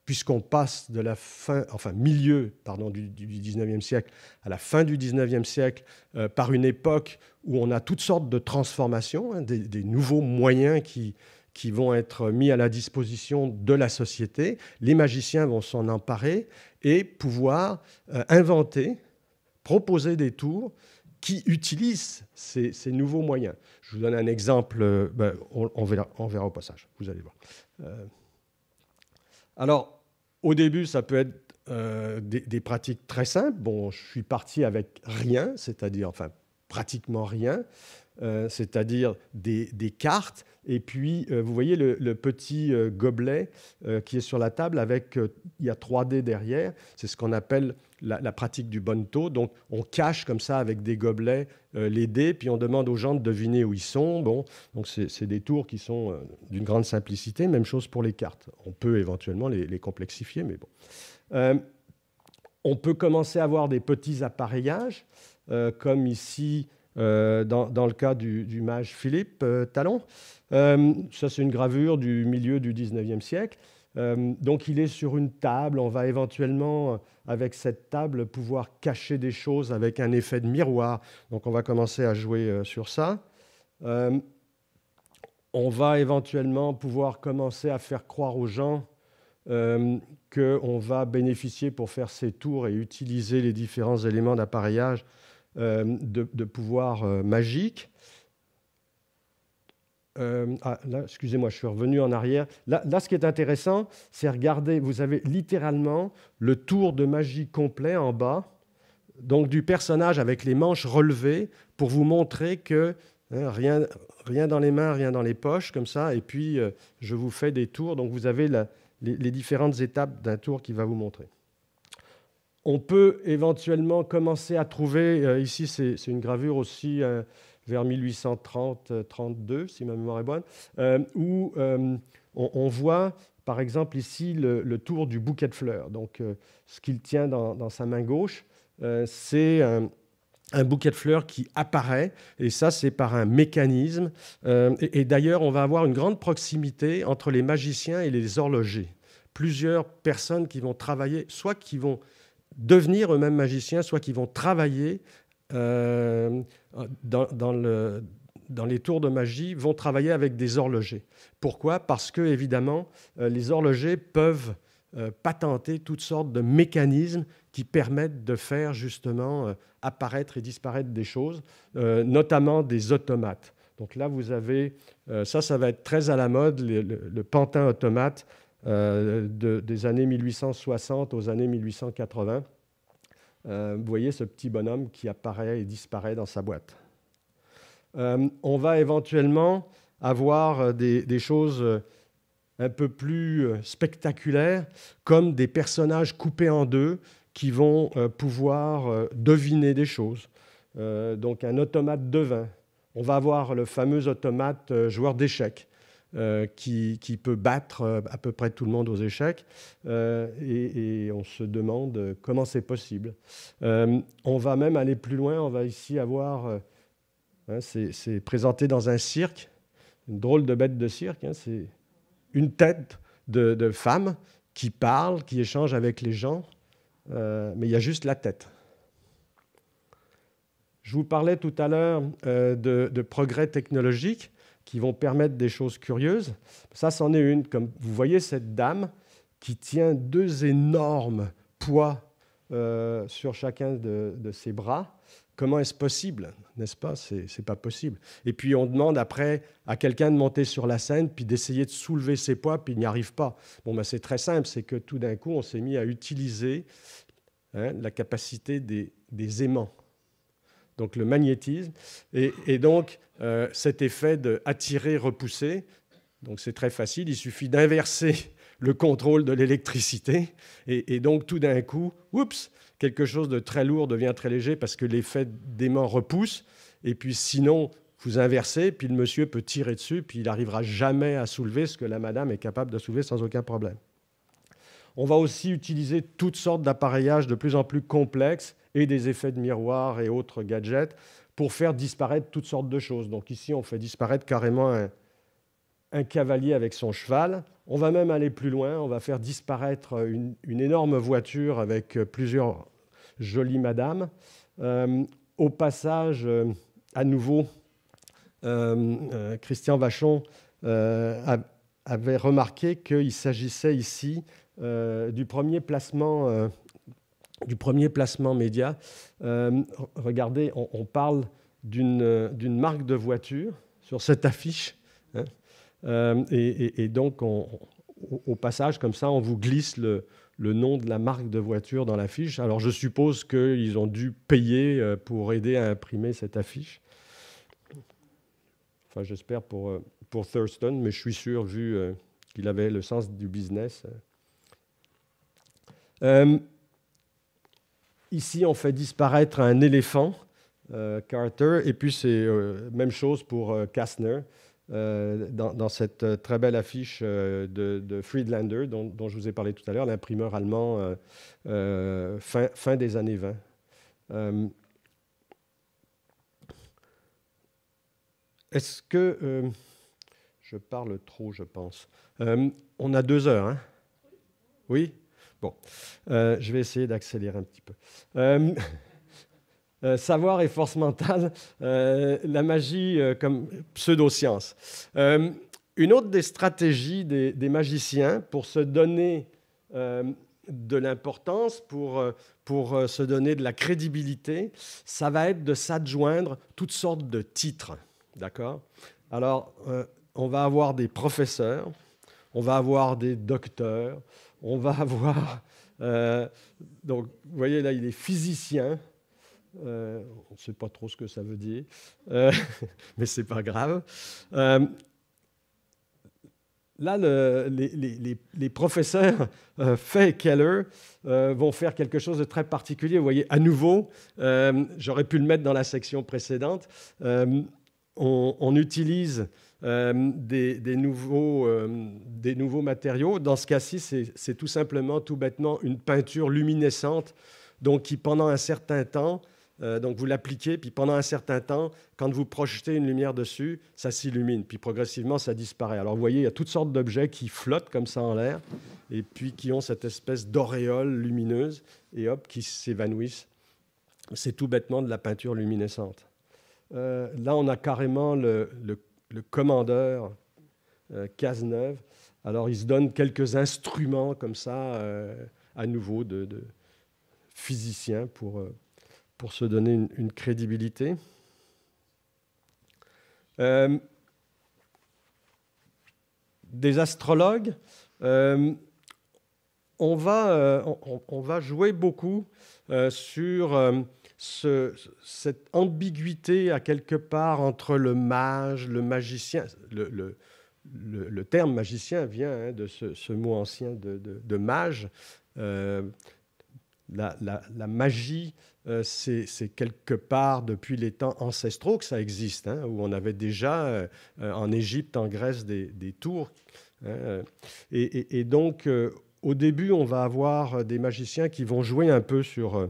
puisqu'on passe de la milieu du 19e siècle à la fin du 19e siècle, par une époque où on a toutes sortes de transformations, des nouveaux moyens qui vont être mis à la disposition de la société, les magiciens vont s'en emparer et pouvoir inventer, proposer des tours qui utilisent ces nouveaux moyens. Je vous donne un exemple, on verra au passage, vous allez voir. Alors, au début, ça peut être des pratiques très simples. Bon, je suis parti avec rien, c'est-à-dire, pratiquement rien, c'est-à-dire des cartes. Et puis, vous voyez le petit gobelet qui est sur la table avec, il y a 3D derrière. C'est ce qu'on appelle la pratique du bonneto. Donc, on cache comme ça avec des gobelets les dés, puis on demande aux gens de deviner où ils sont. Bon, donc c'est des tours qui sont d'une grande simplicité. Même chose pour les cartes. On peut éventuellement les complexifier, mais bon. On peut commencer à avoir des petits appareillages, comme ici, dans le cas du mage Philippe Talon. Ça, c'est une gravure du milieu du 19e siècle. Donc, il est sur une table. On va éventuellement, avec cette table, pouvoir cacher des choses avec un effet de miroir. Donc, on va commencer à jouer sur ça. On va éventuellement pouvoir commencer à faire croire aux gens qu'on va bénéficier pour faire ces tours et utiliser les différents éléments d'appareillage de pouvoirs magiques. Là, excusez-moi, je suis revenu en arrière. Là, ce qui est intéressant, c'est regarder, vous avez littéralement le tour de magie complet en bas, donc du personnage avec les manches relevées, pour vous montrer que rien dans les mains, rien dans les poches, comme ça, et puis je vous fais des tours. Donc vous avez les différentes étapes d'un tour qui va vous montrer. On peut éventuellement commencer à trouver, ici c'est une gravure aussi vers 1830-32, si ma mémoire est bonne, où on voit par exemple ici le tour du bouquet de fleurs. Donc ce qu'il tient dans sa main gauche, c'est un bouquet de fleurs qui apparaît, et ça c'est par un mécanisme. Et d'ailleurs, on va avoir une grande proximité entre les magiciens et les horlogers. Plusieurs personnes qui vont travailler, soit qui vont devenir eux-mêmes magiciens, soit qui vont travailler dans les tours de magie, vont travailler avec des horlogers. Pourquoi ? Parce que, évidemment, les horlogers peuvent patenter toutes sortes de mécanismes qui permettent de faire justement apparaître et disparaître des choses, notamment des automates. Donc là, vous avez, ça va être très à la mode, le pantin automate des années 1860 aux années 1880. Vous voyez ce petit bonhomme qui apparaît et disparaît dans sa boîte. On va éventuellement avoir des choses un peu plus spectaculaires, comme des personnages coupés en deux qui vont pouvoir deviner des choses. Donc un automate devin. On va avoir le fameux automate joueur d'échecs, qui peut battre à peu près tout le monde aux échecs, et on se demande comment c'est possible. On va même aller plus loin, on va ici avoir, c'est présenté dans un cirque, une drôle de bête de cirque, c'est une tête de femme qui parle, qui échange avec les gens, mais il y a juste la tête. Je vous parlais tout à l'heure de progrès technologiques qui vont permettre des choses curieuses. Ça, c'en est une. Comme vous voyez cette dame qui tient deux énormes poids sur chacun de ses bras. Comment est-ce possible, n'est-ce pas? C'est pas possible. Et puis on demande après à quelqu'un de monter sur la scène puis d'essayer de soulever ses poids, puis il n'y arrive pas. Bon, ben, c'est très simple, c'est que tout d'un coup, on s'est mis à utiliser la capacité des aimants. Donc le magnétisme, et donc cet effet de attirer, repousser. Donc c'est très facile, il suffit d'inverser le contrôle de l'électricité, et donc tout d'un coup, oups, quelque chose de très lourd devient très léger parce que l'effet d'aimant repousse, et puis sinon, vous inversez, puis le monsieur peut tirer dessus, puis il n'arrivera jamais à soulever ce que la madame est capable de soulever sans aucun problème. On va aussi utiliser toutes sortes d'appareillages de plus en plus complexes et des effets de miroir et autres gadgets pour faire disparaître toutes sortes de choses. Donc ici, on fait disparaître carrément un cavalier avec son cheval. On va même aller plus loin, on va faire disparaître une énorme voiture avec plusieurs jolies madames. Au passage, à nouveau, Christian Vachon avait remarqué qu'il s'agissait ici du premier placement média. Regardez, on parle d'une marque de voiture sur cette affiche. Hein, et donc, au passage, comme ça, on vous glisse le nom de la marque de voiture dans l'affiche. Alors, je suppose qu'ils ont dû payer pour aider à imprimer cette affiche. Enfin, j'espère pour Thurston, mais je suis sûr, vu qu'il avait le sens du business. Ici, on fait disparaître un éléphant, Carter, et puis c'est même chose pour Kastner. Dans cette très belle affiche de Friedlander dont je vous ai parlé tout à l'heure, l'imprimeur allemand fin des années 20. Est-ce que... je parle trop, je pense. On a 2 heures, hein? Oui? Bon. Je vais essayer d'accélérer un petit peu. Savoir et force mentale, la magie comme pseudo-science. Une autre des stratégies des magiciens pour se donner de l'importance, pour se donner de la crédibilité, ça va être de s'adjoindre toutes sortes de titres. D'accord? Alors, on va avoir des professeurs, on va avoir des docteurs, on va avoir... donc, vous voyez, là, il est physicien. On ne sait pas trop ce que ça veut dire, mais ce n'est pas grave. Là, les professeurs Fay et Keller vont faire quelque chose de très particulier. Vous voyez, à nouveau, j'aurais pu le mettre dans la section précédente, on utilise des nouveaux matériaux. Dans ce cas-ci, c'est tout simplement, tout bêtement, une peinture luminescente, donc qui, pendant un certain temps, donc vous l'appliquez, puis pendant un certain temps, quand vous projetez une lumière dessus, ça s'illumine, puis progressivement, ça disparaît. Alors vous voyez, il y a toutes sortes d'objets qui flottent comme ça en l'air, et puis qui ont cette espèce d'auréole lumineuse, et hop, qui s'évanouissent. C'est tout bêtement de la peinture luminescente. Là, on a carrément le commandeur Cazeneuve. Alors, il se donne quelques instruments comme ça, à nouveau, de physicien pour se donner une crédibilité. Des astrologues, on va jouer beaucoup sur cette ambiguïté à quelque part entre le mage, le magicien. Le terme magicien vient de ce mot ancien de mage. La magie, c'est quelque part depuis les temps ancestraux que ça existe, hein, où on avait déjà en Égypte, en Grèce, des tours. Hein, et donc, au début, on va avoir des magiciens qui vont jouer un peu sur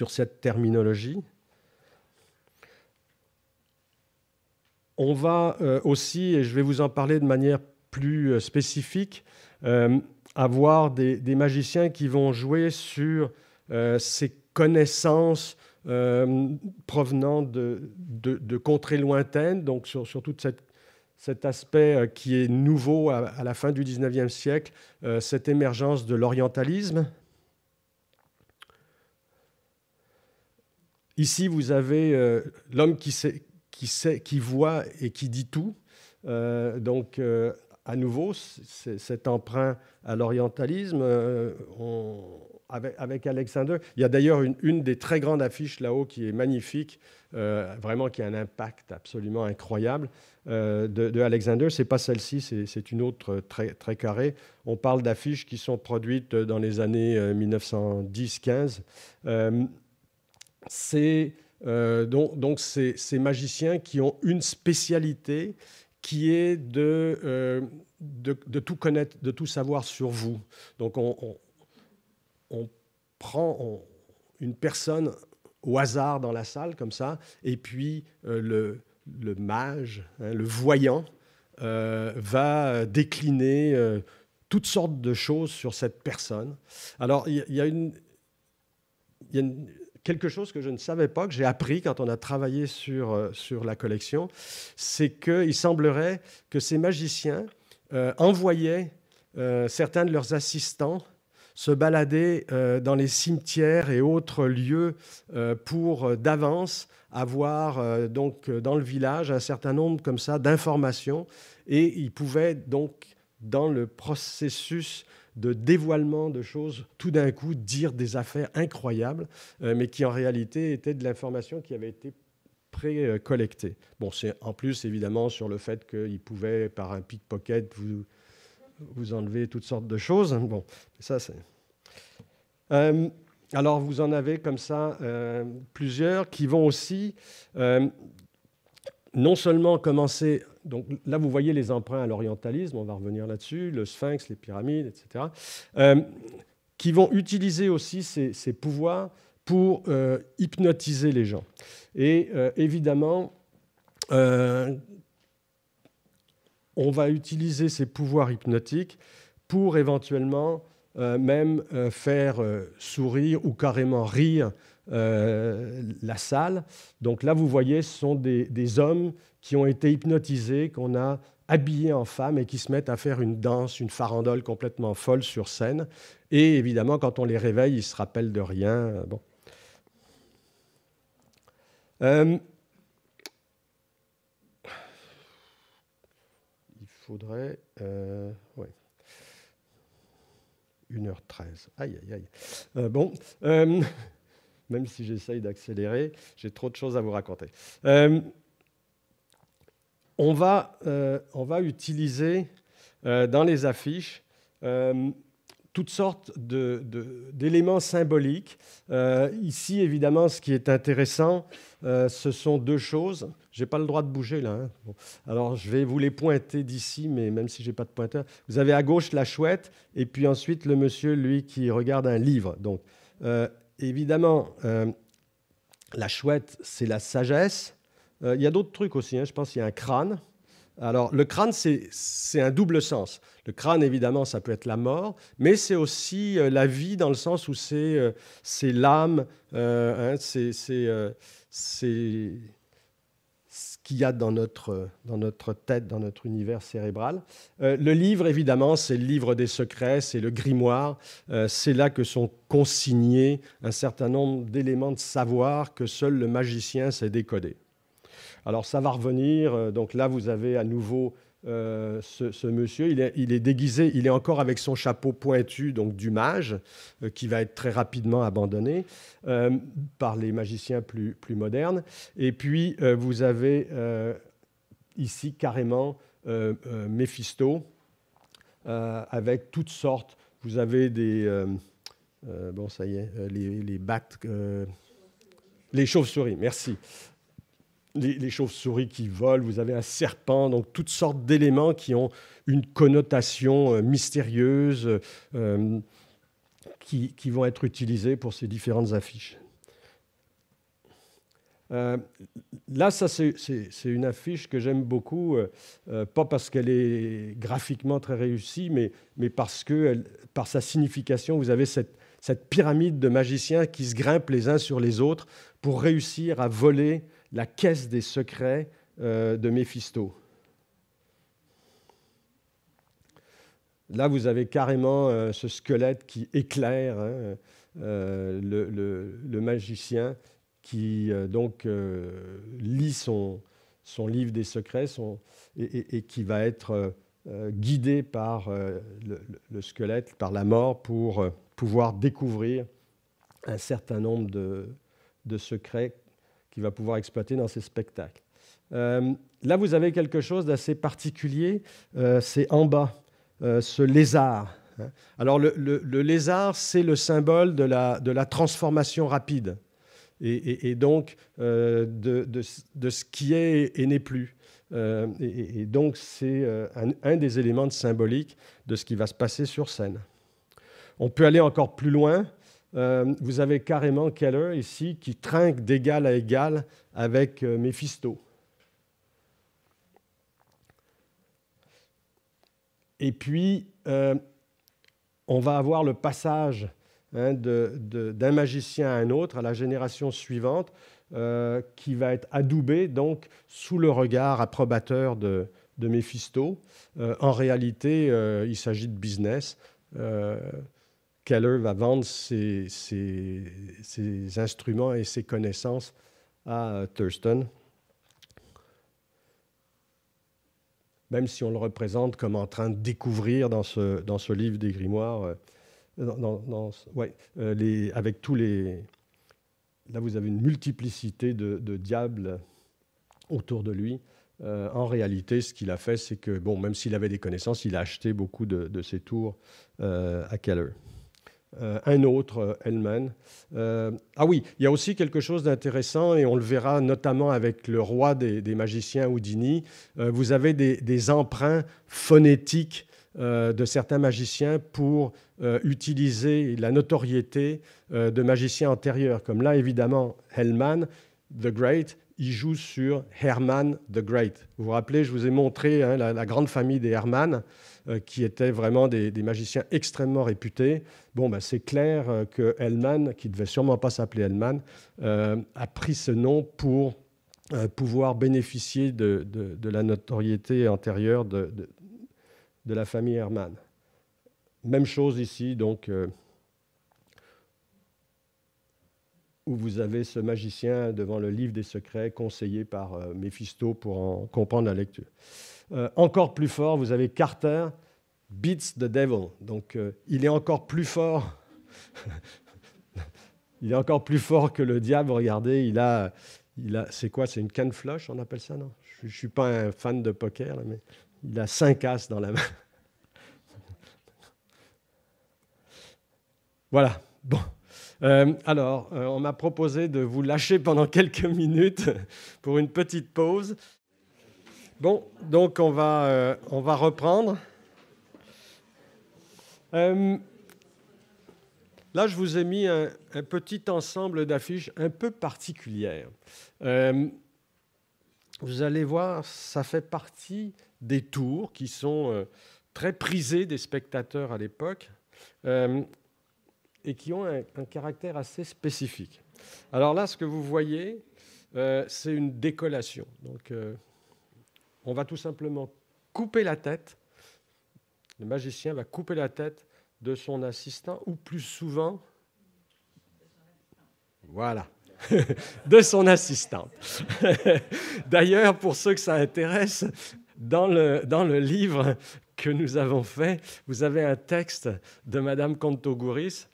cette terminologie. On va aussi, et je vais vous en parler de manière plus spécifique, avoir des magiciens qui vont jouer sur ces connaissances provenant de contrées lointaines, donc sur tout cet aspect qui est nouveau à la fin du 19e siècle, cette émergence de l'orientalisme. Ici, vous avez l'homme qui voit et qui dit tout. Donc, à nouveau, cet emprunt à l'orientalisme, avec Alexander. Il y a d'ailleurs une des très grandes affiches là-haut qui est magnifique, vraiment qui a un impact absolument incroyable de Alexander. Ce n'est pas celle-ci, c'est une autre très, très carrée. On parle d'affiches qui sont produites dans les années 1910-15. Donc, ces magiciens qui ont une spécialité qui est de tout connaître, de tout savoir sur vous. Donc, on prend une personne au hasard dans la salle, comme ça, et puis le mage, le voyant, va décliner toutes sortes de choses sur cette personne. Alors, il y a quelque chose que je ne savais pas, que j'ai appris quand on a travaillé sur la collection, c'est qu'il semblerait que ces magiciens envoyaient certains de leurs assistants se balader dans les cimetières et autres lieux pour d'avance avoir donc dans le village un certain nombre comme ça d'informations, et ils pouvaient donc dans le processus de dévoilement de choses, tout d'un coup dire des affaires incroyables, mais qui en réalité étaient de l'information qui avait été pré-collectée. Bon, c'est en plus évidemment sur le fait qu'ils pouvaient par un pickpocket vous enlever toutes sortes de choses. Bon, ça c'est... alors vous en avez comme ça plusieurs qui vont aussi non seulement commencer... Donc là, vous voyez les emprunts à l'orientalisme, on va revenir là-dessus, le sphinx, les pyramides, etc., qui vont utiliser aussi ces pouvoirs pour hypnotiser les gens. Et évidemment, on va utiliser ces pouvoirs hypnotiques pour éventuellement même faire sourire ou carrément rire la salle. Donc là, vous voyez, ce sont des hommes qui ont été hypnotisés, qu'on a habillés en femmes et qui se mettent à faire une danse, une farandole complètement folle sur scène. Et évidemment, quand on les réveille, ils ne se rappellent de rien. Bon. Il faudrait... ouais. 1h13. Aïe, aïe, aïe. Bon, même si j'essaye d'accélérer, j'ai trop de choses à vous raconter. On va utiliser dans les affiches toutes sortes d'éléments symboliques. Ici, évidemment, ce qui est intéressant, ce sont deux choses. Je n'ai pas le droit de bouger là. Hein. Bon. Alors, je vais vous les pointer d'ici, mais même si je n'ai pas de pointeur. Vous avez à gauche la chouette, et puis ensuite le monsieur, lui, qui regarde un livre. Donc, évidemment, la chouette, c'est la sagesse. Il y a d'autres trucs aussi. Hein. Je pense qu'il y a un crâne. Alors, le crâne, c'est un double sens. Le crâne, évidemment, ça peut être la mort, mais c'est aussi la vie dans le sens où c'est l'âme, hein, c'est ce qu'il y a dans notre tête, dans notre univers cérébral. Le livre, évidemment, c'est le livre des secrets, c'est le grimoire. C'est là que sont consignés un certain nombre d'éléments de savoir que seul le magicien sait décoder. Alors ça va revenir, donc là vous avez à nouveau ce monsieur, il est déguisé, il est encore avec son chapeau pointu, donc du mage, qui va être très rapidement abandonné par les magiciens plus modernes. Et puis vous avez ici carrément Méphisto, avec toutes sortes, vous avez des... bon ça y est, les battes... les chauves-souris, merci. Les chauves-souris qui volent, vous avez un serpent, donc toutes sortes d'éléments qui ont une connotation mystérieuse qui vont être utilisés pour ces différentes affiches. Là, ça, c'est une affiche que j'aime beaucoup, pas parce qu'elle est graphiquement très réussie, mais parce que, par sa signification, vous avez cette pyramide de magiciens qui se grimpent les uns sur les autres pour réussir à voler la caisse des secrets de Méphisto. Là, vous avez carrément ce squelette qui éclaire, hein, le magicien qui lit son livre des secrets et qui va être guidé par le squelette, par la mort, pour pouvoir découvrir un certain nombre de secrets qu'il va pouvoir exploiter dans ses spectacles. Là, vous avez quelque chose d'assez particulier, c'est en bas, ce lézard. Alors, le lézard, c'est le symbole de la transformation rapide, et donc de ce qui est et n'est plus. Et donc, c'est un des éléments symboliques de ce qui va se passer sur scène. On peut aller encore plus loin. Vous avez carrément Keller ici qui trinque d'égal à égal avec Méphisto. Et puis, on va avoir le passage d'un magicien à un autre, à la génération suivante, qui va être adoubé donc, sous le regard approbateur de Méphisto. En réalité, il s'agit de business. Keller va vendre ses instruments et ses connaissances à Thurston, même si on le représente comme en train de découvrir dans ce livre des grimoires, avec tous les... Là, vous avez une multiplicité de diables autour de lui. En réalité, ce qu'il a fait, c'est que, même s'il avait des connaissances, il a acheté beaucoup de ses tours à Keller. Un autre, Hellman. Ah oui, il y a aussi quelque chose d'intéressant, et on le verra notamment avec le roi des magiciens, Houdini. Vous avez des emprunts phonétiques de certains magiciens pour utiliser la notoriété de magiciens antérieurs. Comme là, évidemment, Hellman, The Great, il joue sur Hermann the Great. Vous vous rappelez, je vous ai montré la grande famille des Hermann, qui étaient vraiment des magiciens extrêmement réputés. C'est clair que Hellman, qui ne devait sûrement pas s'appeler Hellman, a pris ce nom pour pouvoir bénéficier de la notoriété antérieure de la famille Hermann. Même chose ici, donc, où vous avez ce magicien devant le livre des secrets, conseillé par Méphisto pour en comprendre la lecture. Encore plus fort, vous avez Carter, beats the devil. Donc, il est encore plus fort. Il est encore plus fort que le diable. Regardez, il a c'est quoi? C'est une canne flush, on appelle ça, non? Je ne suis pas un fan de poker, là, mais il a 5 as dans la main. Voilà. Bon. Alors, on m'a proposé de vous lâcher pendant quelques minutes pour une petite pause. Bon, donc on va reprendre. Là, je vous ai mis un petit ensemble d'affiches un peu particulières. Vous allez voir, ça fait partie des tours qui sont très prisés des spectateurs à l'époque. Et qui ont un caractère assez spécifique. Alors là, ce que vous voyez, c'est une décollation. Donc, on va tout simplement couper la tête. Le magicien va couper la tête de son assistant, ou plus souvent, voilà, de son assistante. D'ailleurs, pour ceux que ça intéresse, dans le livre que nous avons fait, vous avez un texte de Madame Contogouris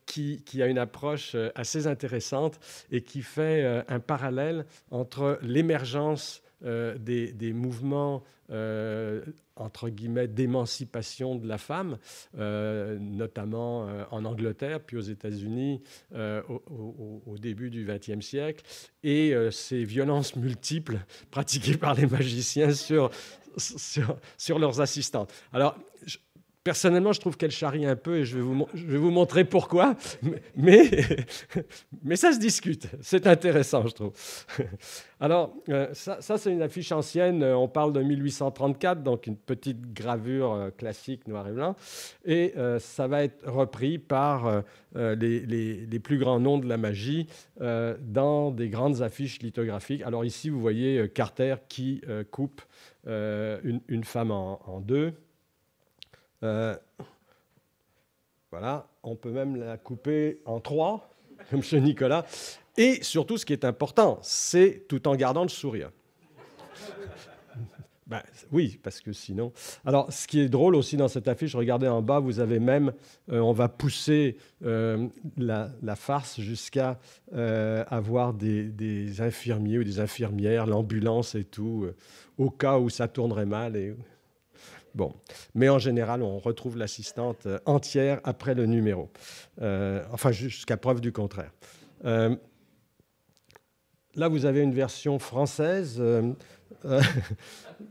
qui a une approche assez intéressante et qui fait un parallèle entre l'émergence des mouvements entre guillemets d'émancipation de la femme, notamment en Angleterre, puis aux États-Unis au début du XXe siècle, et ces violences multiples pratiquées par les magiciens sur leurs assistantes. Alors, personnellement, je trouve qu'elle charrie un peu, et je vais vous montrer pourquoi, mais ça se discute. C'est intéressant, je trouve. Alors, ça c'est une affiche ancienne, on parle de 1834, donc une petite gravure classique noir et blanc, et ça va être repris par les plus grands noms de la magie dans des grandes affiches lithographiques. Alors ici, vous voyez Carter qui coupe une femme en deux. Voilà, on peut même la couper en 3, comme chez Nicolas. Et surtout, ce qui est important, c'est tout en gardant le sourire. Ben, oui, parce que sinon... Alors, ce qui est drôle aussi dans cette affiche, regardez en bas, vous avez même... on va pousser la farce jusqu'à avoir des infirmiers ou des infirmières, l'ambulance et tout, au cas où ça tournerait mal. Bon. Mais en général, on retrouve l'assistante entière après le numéro. Enfin, jusqu'à preuve du contraire. Là, vous avez une version française...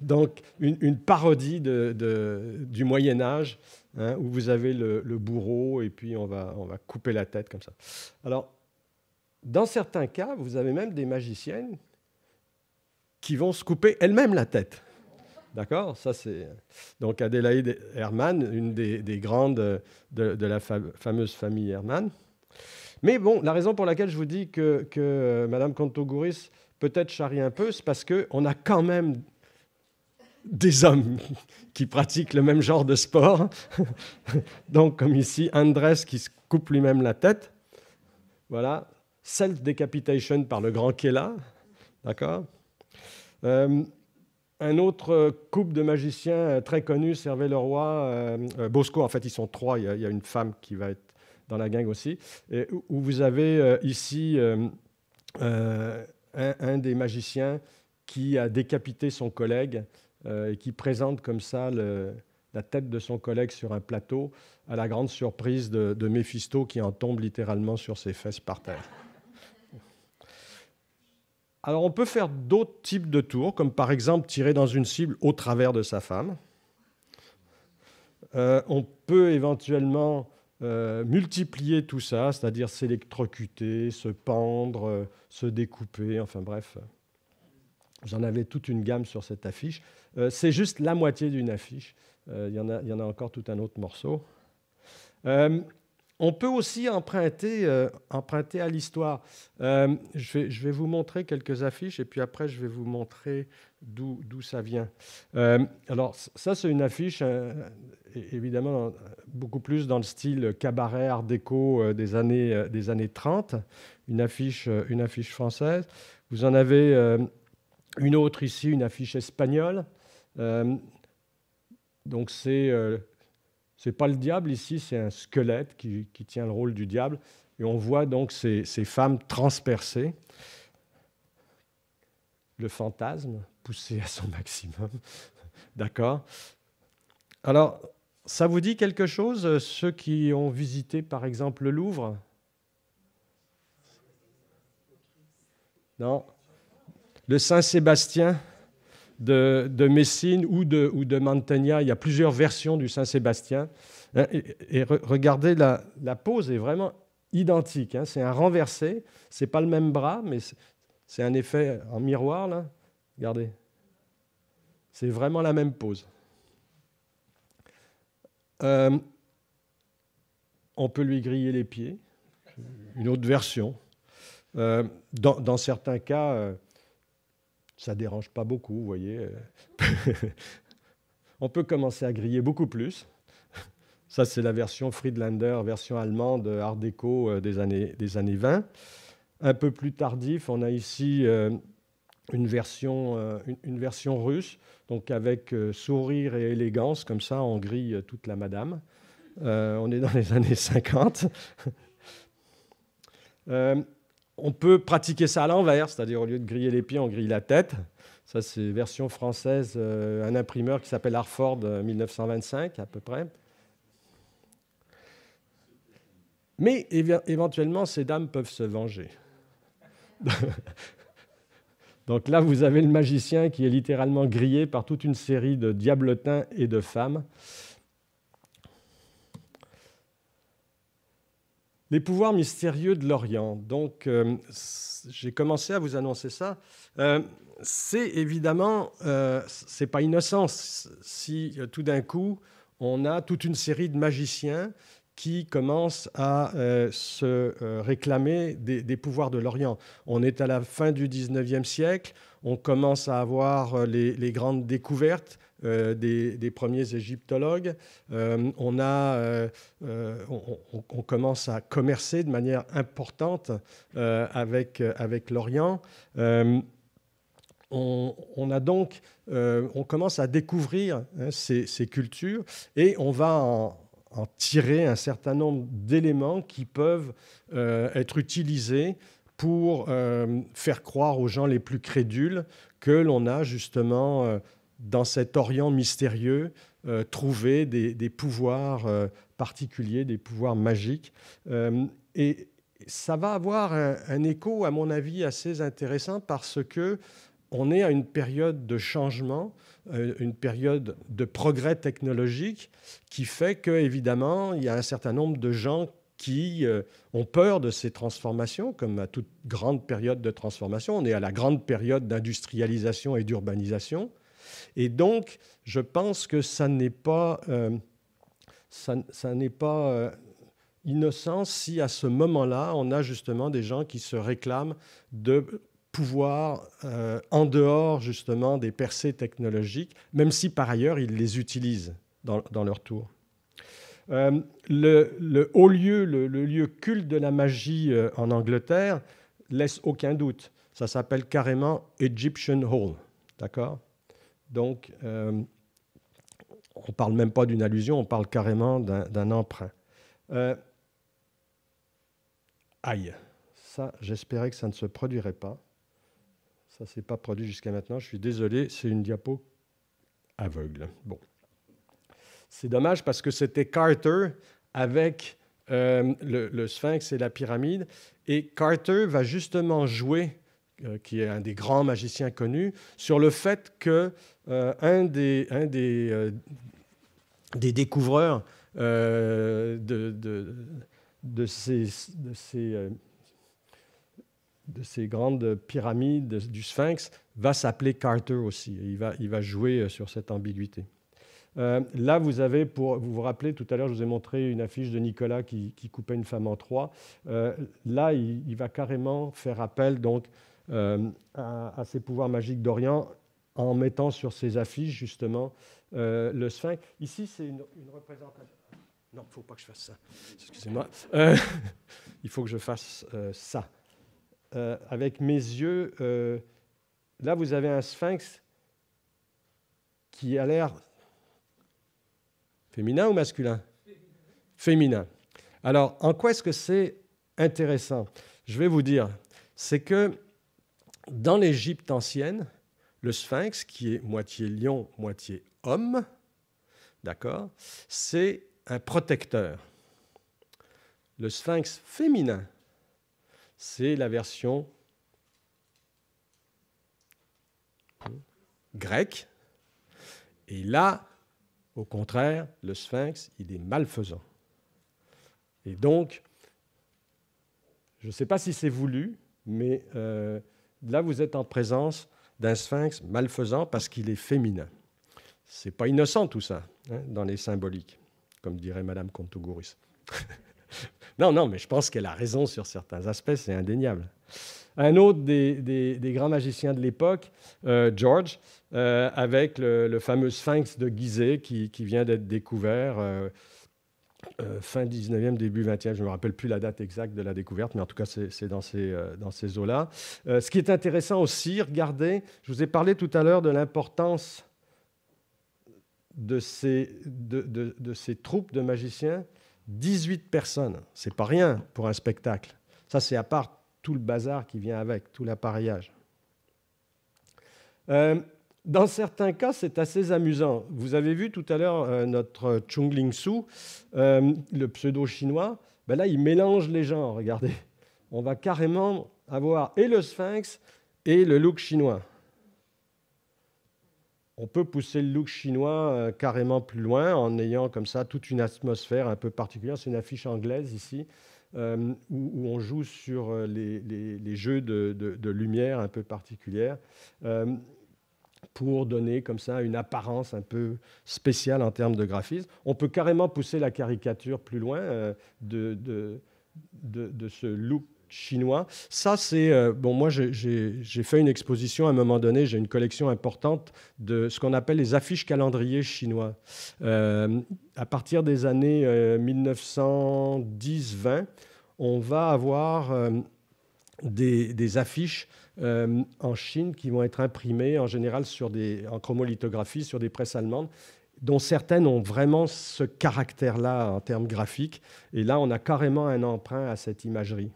donc, une parodie du Moyen-Âge, hein, où vous avez le bourreau et puis on va couper la tête comme ça. Alors, dans certains cas, vous avez même des magiciennes qui vont se couper elles-mêmes la tête. D'accord ? Ça, c'est... Donc, Adélaïde Hermann, une des grandes de la fameuse famille Hermann. Mais bon, la raison pour laquelle je vous dis que Mme Kantogouris peut-être charrie un peu, c'est parce qu'on a quand même des hommes qui pratiquent le même genre de sport. Donc, comme ici, Andrés qui se coupe lui-même la tête. Voilà. Self-decapitation par le grand Kella. D'accord ? Un autre couple de magiciens très connu, Hervé Leroy, Bosco, en fait, ils sont trois. Il y a une femme qui va être dans la gang aussi. Et où vous avez ici un des magiciens qui a décapité son collègue et qui présente comme ça la tête de son collègue sur un plateau, à la grande surprise de Méphisto qui en tombe littéralement sur ses fesses par terre. Alors on peut faire d'autres types de tours, comme par exemple tirer dans une cible au travers de sa femme. On peut éventuellement multiplier tout ça, c'est-à-dire s'électrocuter, se pendre, se découper, enfin bref. J'en avais toute une gamme sur cette affiche. C'est juste la moitié d'une affiche. Il y en a encore tout un autre morceau. On peut aussi emprunter à l'histoire. Je vais vous montrer quelques affiches et puis après, je vais vous montrer d'où ça vient. Alors, ça, c'est une affiche, évidemment, beaucoup plus dans le style cabaret, art déco des années 30. Une affiche française. Vous en avez une autre ici, une affiche espagnole. Donc, c'est pas le diable ici, c'est un squelette qui tient le rôle du diable. Et on voit donc ces femmes transpercées. Le fantasme poussé à son maximum. D'accord ? Alors, ça vous dit quelque chose, ceux qui ont visité, par exemple, le Louvre ? Non ? Le Saint-Sébastien de Messine ou de Mantegna. Il y a plusieurs versions du Saint-Sébastien. Et regardez, la pose est vraiment identique. C'est un renversé. Ce n'est pas le même bras, mais c'est un effet en miroir. Là. Regardez. C'est vraiment la même pose. On peut lui griller les pieds. Une autre version. Dans certains cas... ça ne dérange pas beaucoup, vous voyez. On peut commencer à griller beaucoup plus. Ça, c'est la version Friedlander, version allemande, art déco des années 20. Un peu plus tardif, on a ici une version russe, donc avec sourire et élégance, comme ça, on grille toute la madame. On est dans les années 50. On peut pratiquer ça à l'envers, c'est-à-dire au lieu de griller les pieds, on grille la tête. Ça, c'est version française, un imprimeur qui s'appelle Harford, 1925 à peu près. Mais éventuellement, ces dames peuvent se venger. Donc là, vous avez le magicien qui est littéralement grillé par toute une série de diablotins et de femmes. Les pouvoirs mystérieux de l'Orient. Donc, j'ai commencé à vous annoncer ça. C'est évidemment, c'est pas innocent si tout d'un coup, on a toute une série de magiciens qui commencent à se réclamer des pouvoirs de l'Orient. On est à la fin du 19e siècle, on commence à avoir les grandes découvertes des premiers égyptologues. On commence à commercer de manière importante avec l'Orient. On commence à découvrir ces cultures et on va en tirer un certain nombre d'éléments qui peuvent être utilisés pour faire croire aux gens les plus crédules que l'on a justement, dans cet Orient mystérieux, trouvé des pouvoirs particuliers, des pouvoirs magiques. Et ça va avoir un écho, à mon avis, assez intéressant parce qu'on est à une période de changement, une période de progrès technologique qui fait qu'évidemment, il y a un certain nombre de gens qui ont peur de ces transformations, comme à toute grande période de transformation. On est à la grande période d'industrialisation et d'urbanisation. Et donc, je pense que ça n'est pas, innocent si à ce moment-là, on a justement des gens qui se réclament de pouvoir en dehors justement des percées technologiques, même si par ailleurs ils les utilisent dans leur tour. Le haut lieu, le lieu culte de la magie en Angleterre laisse aucun doute. Ça s'appelle carrément Egyptian Hall, d'accord? Donc, on ne parle même pas d'une allusion, on parle carrément d'un emprunt. Aïe, ça, j'espérais que ça ne se produirait pas. Ça ne s'est pas produit jusqu'à maintenant. Je suis désolé, c'est une diapo aveugle. Bon. C'est dommage parce que c'était Carter avec le Sphinx et la pyramide. Et Carter va justement jouer, qui est un des grands magiciens connus, sur le fait qu'un des découvreurs de ces grandes pyramides du Sphinx va s'appeler Carter aussi. Il va jouer sur cette ambiguïté. Là, vous avez, vous vous rappelez, tout à l'heure, je vous ai montré une affiche de Nicolas qui coupait une femme en trois. Là, il va carrément faire appel donc, à ces pouvoirs magiques d'Orient en mettant sur ses affiches, justement, le Sphinx. Ici, c'est une représentation. Non, il ne faut pas que je fasse ça. Excusez-moi. Il faut que je fasse ça. Avec mes yeux, là, vous avez un Sphinx qui a l'air féminin ou masculin? Féminin. Alors, en quoi est-ce que c'est intéressant? Je vais vous dire, c'est que dans l'Égypte ancienne, le Sphinx, qui est moitié lion, moitié homme, d'accord, c'est un protecteur. Le Sphinx féminin, c'est la version grecque. Et là, au contraire, le Sphinx, il est malfaisant. Et donc, je ne sais pas si c'est voulu, mais là, vous êtes en présence d'un Sphinx malfaisant parce qu'il est féminin. Ce n'est pas innocent tout ça, hein, dans les symboliques, comme dirait Madame Kontougourus. Non, mais je pense qu'elle a raison sur certains aspects, c'est indéniable. Un autre des grands magiciens de l'époque, George, avec le fameux Sphinx de Gizeh qui vient d'être découvert fin 19e, début 20e. Je ne me rappelle plus la date exacte de la découverte, mais en tout cas, c'est dans ces eaux-là. Ce qui est intéressant aussi, regardez, je vous ai parlé tout à l'heure de l'importance de ces troupes de magiciens. 18 personnes, c'est pas rien pour un spectacle. Ça, c'est à part tout le bazar qui vient avec, tout l'appareillage. Dans certains cas, c'est assez amusant. Vous avez vu tout à l'heure notre Chung Ling Su, le pseudo-chinois. Ben là, il mélange les genres, regardez. On va carrément avoir et le Sphinx et le look chinois. On peut pousser le look chinois carrément plus loin en ayant comme ça toute une atmosphère un peu particulière. C'est une affiche anglaise ici où on joue sur les jeux de lumière un peu particulières pour donner comme ça une apparence un peu spéciale en termes de graphisme. On peut carrément pousser la caricature plus loin de ce look chinois. Ça, c'est... bon, moi, j'ai fait une exposition à un moment donné, j'ai une collection importante de ce qu'on appelle les affiches calendriers chinois. À partir des années 1910-20, on va avoir des affiches en Chine qui vont être imprimées en général en chromolithographie sur des presses allemandes, dont certaines ont vraiment ce caractère-là en termes graphiques. Et là, on a carrément un emprunt à cette imagerie.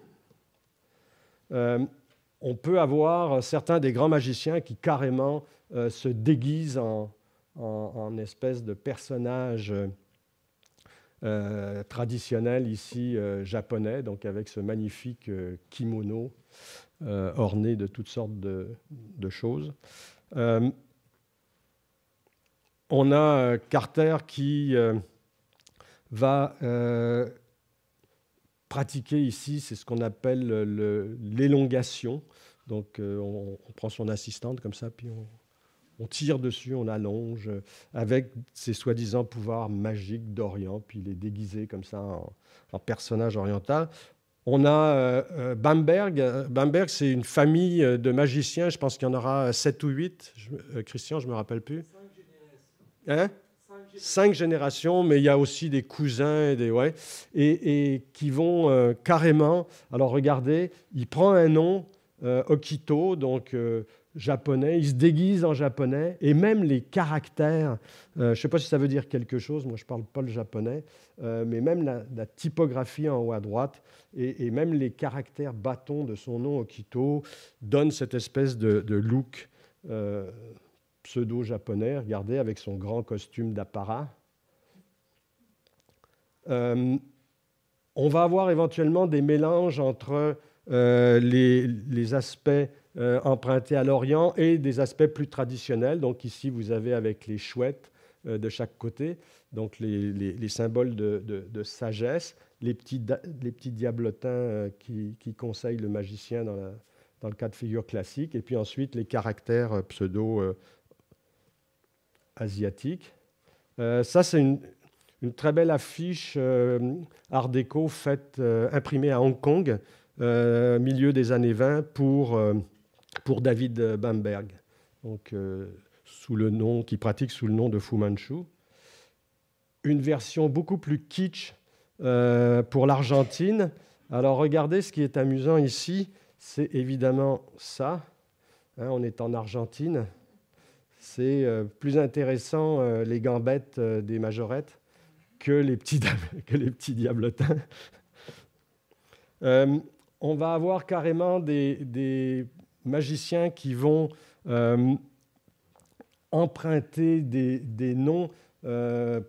On peut avoir certains des grands magiciens qui carrément se déguisent en espèce de personnage traditionnel ici japonais, donc avec ce magnifique kimono orné de toutes sortes de choses. On a Carter qui va pratiquer ici, c'est ce qu'on appelle l'élongation. Donc on prend son assistante comme ça, puis on tire dessus, on allonge, avec ses soi-disant pouvoirs magiques d'Orient, puis il est déguisé comme ça en personnage oriental. On a Bamberg. Bamberg, c'est une famille de magiciens. Je pense qu'il y en aura 7 ou 8. Christian, je ne me rappelle plus. 5 générations. 5 générations, mais il y a aussi des cousins et qui vont carrément... Alors regardez, il prend un nom, Okito, donc japonais, il se déguise en japonais, et même les caractères, je ne sais pas si ça veut dire quelque chose, moi je ne parle pas le japonais, mais même la typographie en haut à droite, et même les caractères bâtons de son nom Okito donnent cette espèce de look pseudo-japonais, regardez, avec son grand costume d'apparat. On va avoir éventuellement des mélanges entre les aspects empruntés à l'Orient et des aspects plus traditionnels. Donc ici, vous avez avec les chouettes de chaque côté, donc les symboles de sagesse, les petits diablotins qui conseillent le magicien dans le cas de figure classique, et puis ensuite les caractères pseudo-asiatiques. Ça, c'est une très belle affiche art déco imprimée à Hong Kong, milieu des années 20, pour David Bamberg, donc, qui pratique sous le nom de Fu Manchu. Une version beaucoup plus kitsch pour l'Argentine. Alors regardez, ce qui est amusant ici, c'est évidemment ça. On est en Argentine. C'est plus intéressant, les gambettes des majorettes, que les petits diablotins. On va avoir carrément des magiciens qui vont emprunter des noms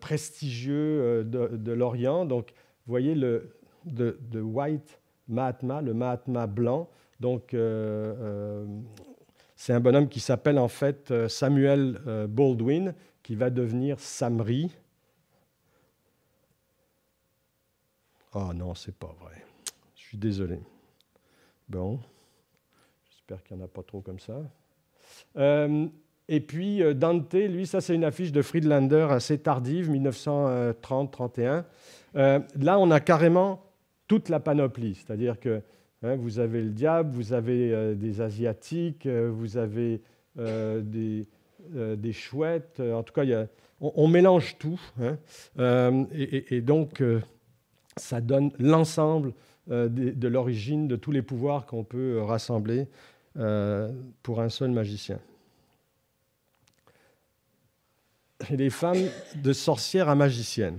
prestigieux de l'Orient. Donc, vous voyez de White Mahatma, le Mahatma blanc. Donc, c'est un bonhomme qui s'appelle en fait Samuel Baldwin, qui va devenir Samri. Oh non, c'est pas vrai. Je suis désolé. Bon, j'espère qu'il n'y en a pas trop comme ça. Et puis Dante, lui, ça c'est une affiche de Friedlander assez tardive, 1930-31. Là, on a carrément toute la panoplie, c'est-à-dire que vous avez le diable, vous avez des asiatiques, vous avez des chouettes. En tout cas, on mélange tout. Et donc, ça donne l'ensemble de l'origine de tous les pouvoirs qu'on peut rassembler pour un seul magicien. Et les femmes de sorcières à magiciennes.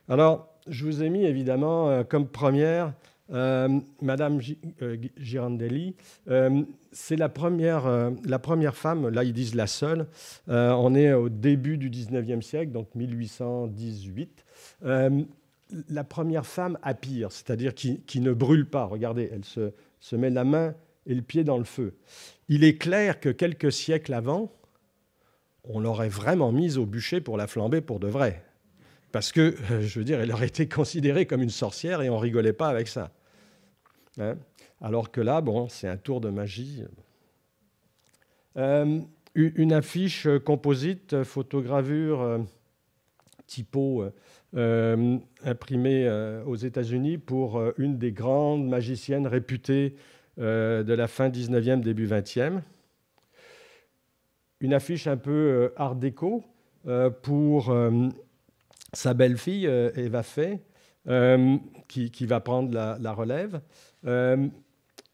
Alors, je vous ai mis évidemment comme première Madame Girandelli. C'est la première femme, là ils disent la seule. On est au début du 19e siècle, donc 1818. La première femme à pire, c'est-à-dire qui ne brûle pas. Regardez, elle se met la main et le pied dans le feu. Il est clair que quelques siècles avant, on l'aurait vraiment mise au bûcher pour la flamber pour de vrai. Parce que, je veux dire, elle aurait été considérée comme une sorcière et on ne rigolait pas avec ça. Alors que là, bon, c'est un tour de magie. Une affiche composite, photogravure typo imprimé aux États-Unis pour une des grandes magiciennes réputées de la fin 19e, début 20e. Une affiche un peu art déco pour sa belle-fille, Eva Fay, qui va prendre la relève.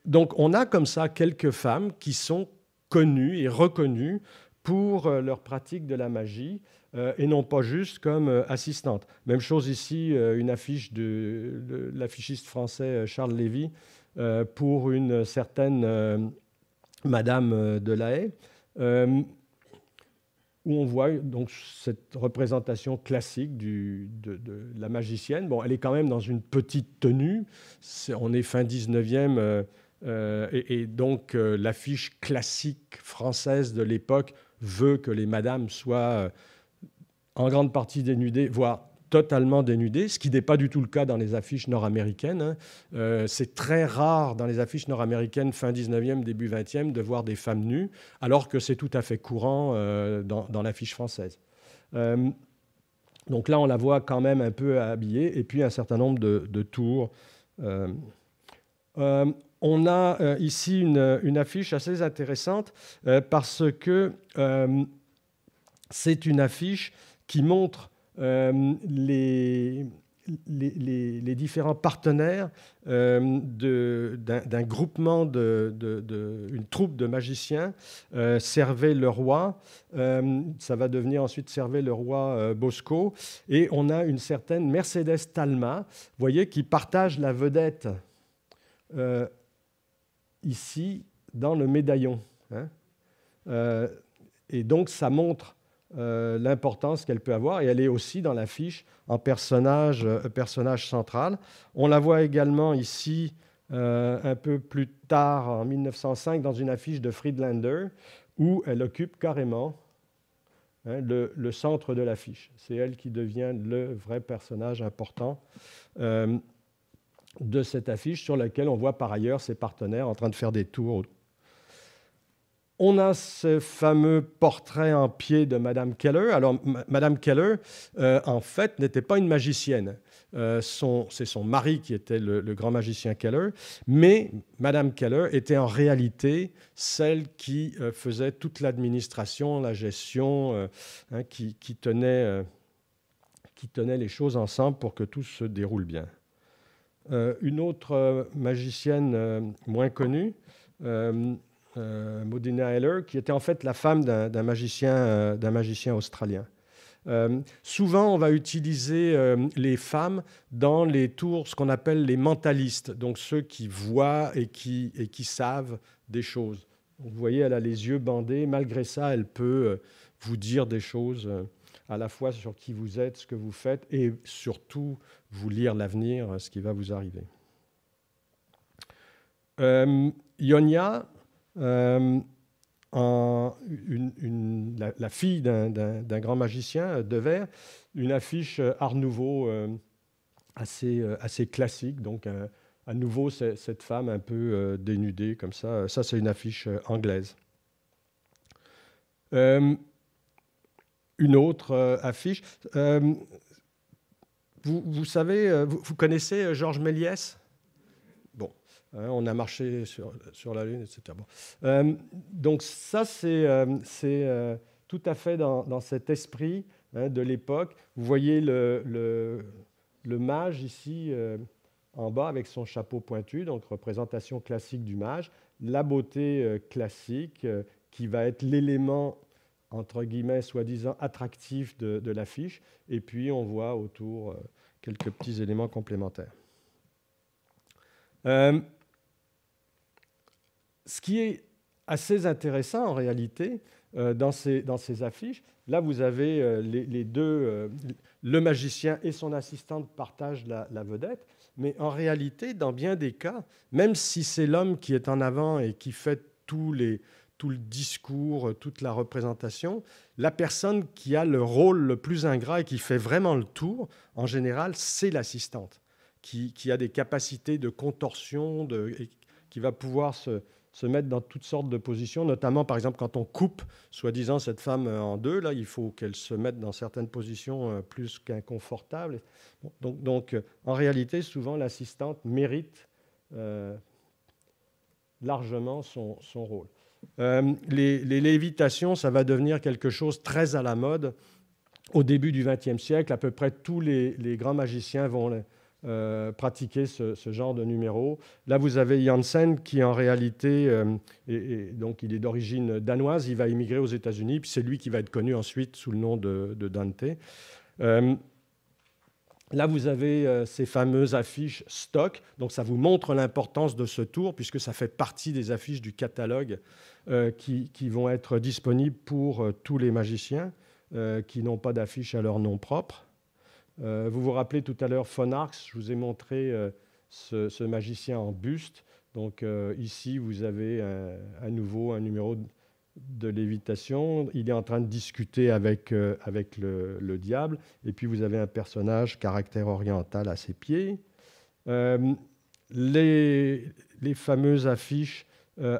Donc, on a comme ça quelques femmes qui sont connues et reconnues pour leur pratique de la magie et non pas juste comme assistantes. Même chose ici, une affiche de l'affichiste français Charles Lévy pour une certaine Madame de la Haye, où on voit donc cette représentation classique de la magicienne. Bon, elle est quand même dans une petite tenue. On est fin 19e, et donc l'affiche classique française de l'époque veut que les madames soient en grande partie dénudées, voire totalement dénudées, ce qui n'est pas du tout le cas dans les affiches nord-américaines. C'est très rare dans les affiches nord-américaines fin 19e, début 20e de voir des femmes nues, alors que c'est tout à fait courant dans l'affiche française. Donc là, on la voit quand même un peu habillée, et puis un certain nombre de tours. On a ici une affiche assez intéressante parce que c'est une affiche qui montre les différents partenaires d'un groupement, une troupe de magiciens, Servait le roi, ça va devenir ensuite Servait le roi Bosco, et on a une certaine Mercedes Talma, vous voyez, qui partage la vedette ici dans le médaillon. Et donc ça montre l'importance qu'elle peut avoir, et elle est aussi dans l'affiche en personnage central. On la voit également ici un peu plus tard, en 1905, dans une affiche de Friedlander, où elle occupe carrément le centre de l'affiche. C'est elle qui devient le vrai personnage important de cette affiche, sur laquelle on voit par ailleurs ses partenaires en train de faire des tours. On a ce fameux portrait en pied de Madame Keller. Alors, Madame Keller, en fait, n'était pas une magicienne. C'est son mari qui était le grand magicien Keller, mais Madame Keller était en réalité celle qui faisait toute l'administration, la gestion, qui tenait les choses ensemble pour que tout se déroule bien. Une autre magicienne moins connue, Modena Heller, qui était en fait la femme d'un magicien australien. Souvent, on va utiliser les femmes dans les tours, ce qu'on appelle les mentalistes, donc ceux qui voient et qui savent des choses. Donc, vous voyez, elle a les yeux bandés. Malgré ça, elle peut vous dire des choses à la fois sur qui vous êtes, ce que vous faites, et surtout vous lire l'avenir, ce qui va vous arriver. Ionia, la fille d'un grand magicien, De Verre, une affiche Art Nouveau assez classique. Donc, à nouveau, cette femme un peu dénudée, comme ça. Ça, c'est une affiche anglaise. Une autre affiche. Vous savez, vous connaissez Georges Méliès ? Bon. On a marché sur la Lune, etc. Bon. Donc ça, c'est tout à fait dans cet esprit de l'époque. Vous voyez le mage ici en bas avec son chapeau pointu, donc représentation classique du mage. La beauté classique qui va être l'élément, entre guillemets, soi-disant attractif de l'affiche. Et puis, on voit autour quelques petits éléments complémentaires. Ce qui est assez intéressant en réalité dans ces affiches, là vous avez les deux, le magicien et son assistante partagent la vedette, mais en réalité, dans bien des cas, même si c'est l'homme qui est en avant et qui fait tout le discours, toute la représentation, la personne qui a le rôle le plus ingrat et qui fait vraiment le tour, en général, c'est l'assistante, qui a des capacités de contorsion, et qui va pouvoir se se mettre dans toutes sortes de positions, notamment, par exemple, quand on coupe, soi-disant, cette femme en deux, là, il faut qu'elle se mette dans certaines positions plus qu'inconfortables. Donc, en réalité, souvent, l'assistante mérite largement son rôle. Les lévitations, ça va devenir quelque chose très à la mode. Au début du XXe siècle, à peu près tous les grands magiciens vont pratiquer ce genre de numéro. Là, vous avez Janssen qui, en réalité, donc il est d'origine danoise. Il va immigrer aux États-Unis, puis c'est lui qui va être connu ensuite sous le nom de Dante. Là, vous avez ces fameuses affiches stock. Donc, ça vous montre l'importance de ce tour, puisque ça fait partie des affiches du catalogue qui vont être disponibles pour tous les magiciens qui n'ont pas d'affiche à leur nom propre. Vous vous rappelez tout à l'heure Von Arx, je vous ai montré ce magicien en buste. Donc, ici, vous avez à nouveau un numéro de lévitation. Il est en train de discuter avec le diable. Et puis, vous avez un personnage caractère oriental à ses pieds. Les fameuses affiches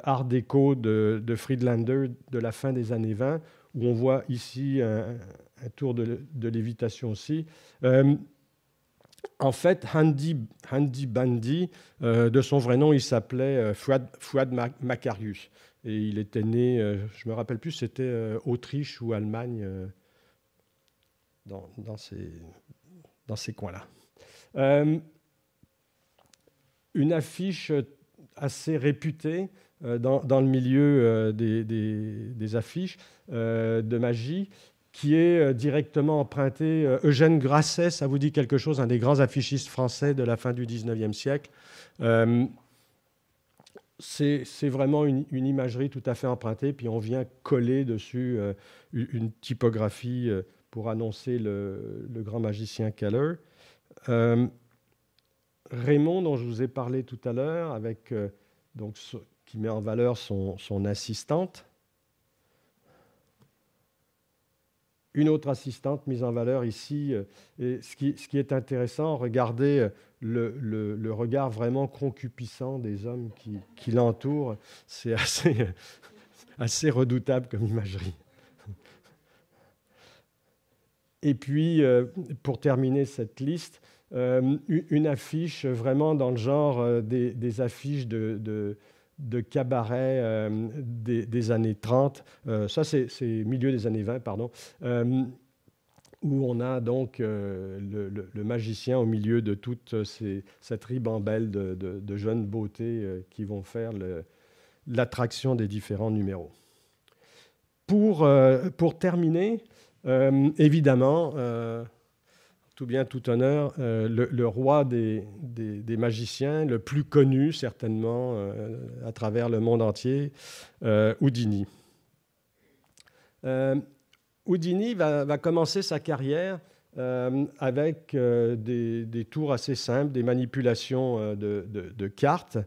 Art déco de Friedlander de la fin des années 20, où on voit ici un tour de lévitation aussi. En fait, Handy Bandy, de son vrai nom, il s'appelait Fuad Macarius. Et il était né, je ne me rappelle plus, c'était Autriche ou Allemagne, dans ces coins-là. Une affiche assez réputée dans le milieu des affiches de magie, qui est directement emprunté. Eugène Grasset, ça vous dit quelque chose, un des grands affichistes français de la fin du XIXe siècle. C'est vraiment une imagerie tout à fait empruntée, puis on vient coller dessus une typographie pour annoncer le grand magicien Keller. Raymond, dont je vous ai parlé tout à l'heure, qui met en valeur son assistante. Une autre assistante mise en valeur ici. Et ce qui est intéressant, regardez le regard vraiment concupiscent des hommes qui l'entourent. C'est assez redoutable comme imagerie. Et puis, pour terminer cette liste, une affiche vraiment dans le genre des affiches de cabaret des années 30. Ça, c'est milieu des années 20, pardon, où on a donc le magicien au milieu de toute cette ribambelle de jeunes beautés qui vont faire l'attraction des différents numéros. Pour terminer, évidemment, tout bien, tout honneur, le roi des magiciens, le plus connu certainement à travers le monde entier, Houdini. Houdini va commencer sa carrière avec des tours assez simples, des manipulations de cartes,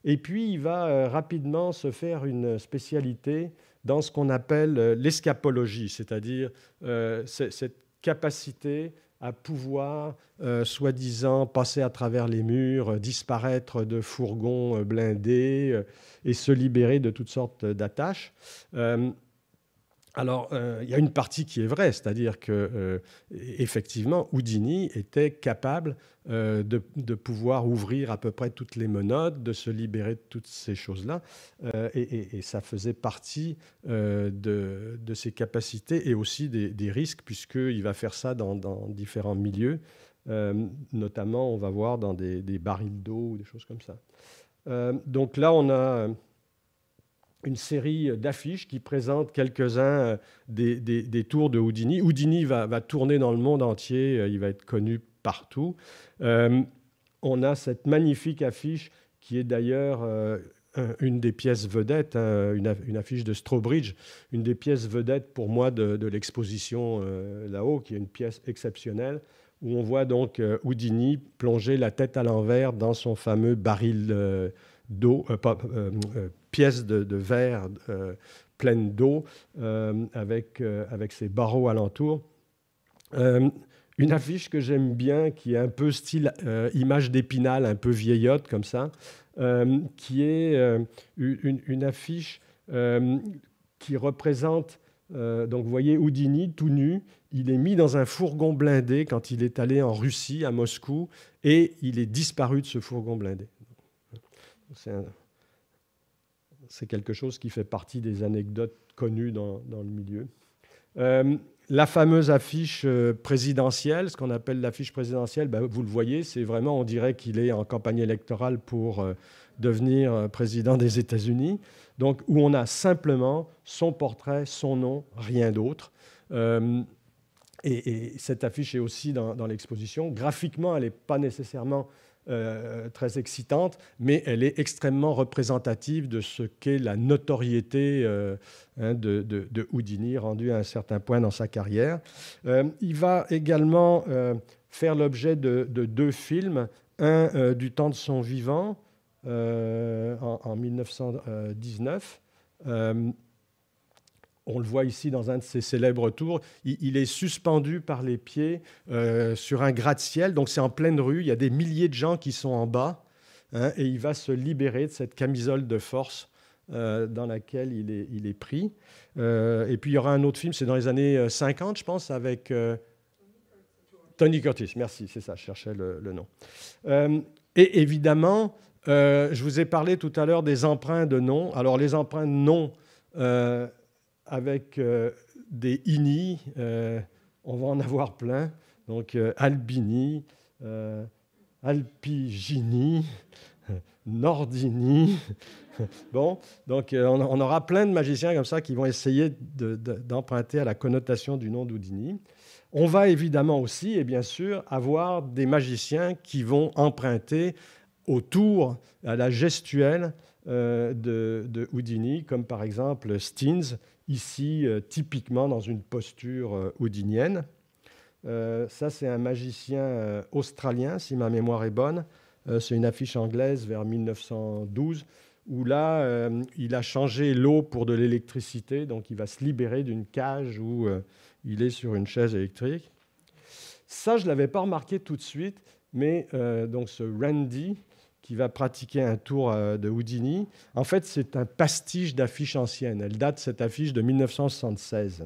et puis il va rapidement se faire une spécialité dans ce qu'on appelle l'escapologie, c'est-à-dire cette capacité à pouvoir, soi-disant, passer à travers les murs, disparaître de fourgons blindés et se libérer de toutes sortes d'attaches. Alors, il y a une partie qui est vraie, c'est-à-dire que effectivement, Houdini était capable de pouvoir ouvrir à peu près toutes les menottes, de se libérer de toutes ces choses-là, et ça faisait partie de ses capacités et aussi des risques, puisqu'il va faire ça dans différents milieux, notamment, on va voir dans des barils d'eau ou des choses comme ça. Donc là, on a une série d'affiches qui présentent quelques-uns des tours de Houdini. Houdini va tourner dans le monde entier, il va être connu partout. On a cette magnifique affiche qui est d'ailleurs une des pièces vedettes, une affiche de Strawbridge, une des pièces vedettes pour moi de l'exposition là-haut, qui est une pièce exceptionnelle, où on voit donc Houdini plonger la tête à l'envers dans son fameux baril d'eau, pièce de verre pleine d'eau avec ses barreaux alentour. une affiche que j'aime bien, qui est un peu style image d'Épinal, un peu vieillotte comme ça, qui est une affiche qui représente, donc vous voyez Houdini tout nu, il est mis dans un fourgon blindé quand il est allé en Russie, à Moscou, et il est disparu de ce fourgon blindé. C'est quelque chose qui fait partie des anecdotes connues dans le milieu. La fameuse affiche présidentielle, ce qu'on appelle l'affiche présidentielle, vous le voyez, c'est vraiment, on dirait qu'il est en campagne électorale pour devenir président des États-Unis, donc où on a simplement son portrait, son nom, rien d'autre. Et cette affiche est aussi dans l'exposition. Graphiquement, elle n'est pas nécessairement très excitante, mais elle est extrêmement représentative de ce qu'est la notoriété de Houdini, rendue à un certain point dans sa carrière. Il va également faire l'objet de 2 films, un du temps de son vivant, en 1919. On le voit ici dans un de ses célèbres tours. Il est suspendu par les pieds sur un gratte-ciel. Donc c'est en pleine rue. Il y a des milliers de gens qui sont en bas. Et il va se libérer de cette camisole de force dans laquelle il est pris. Et puis il y aura un autre film, c'est dans les années 50, je pense, avec Tony Curtis. Merci, c'est ça, je cherchais le nom. Et évidemment, je vous ai parlé tout à l'heure des emprunts de noms. Alors les emprunts de noms... avec des INI, on va en avoir plein. Donc Albini, Alpigini, Nordini. Bon, donc on aura plein de magiciens comme ça qui vont essayer d'emprunter à la connotation du nom d'Houdini. On va évidemment aussi, et bien sûr, avoir des magiciens qui vont emprunter autour à la gestuelle de Houdini, comme par exemple Steens, ici typiquement dans une posture houdinienne. Ça, c'est un magicien australien, si ma mémoire est bonne. C'est une affiche anglaise vers 1912, où là, il a changé l'eau pour de l'électricité, donc il va se libérer d'une cage où il est sur une chaise électrique. Ça, je ne l'avais pas remarqué tout de suite, mais donc ce Randy, qui va pratiquer un tour de Houdini. En fait, c'est un pastiche d'affiche ancienne. Elle date, cette affiche, de 1976.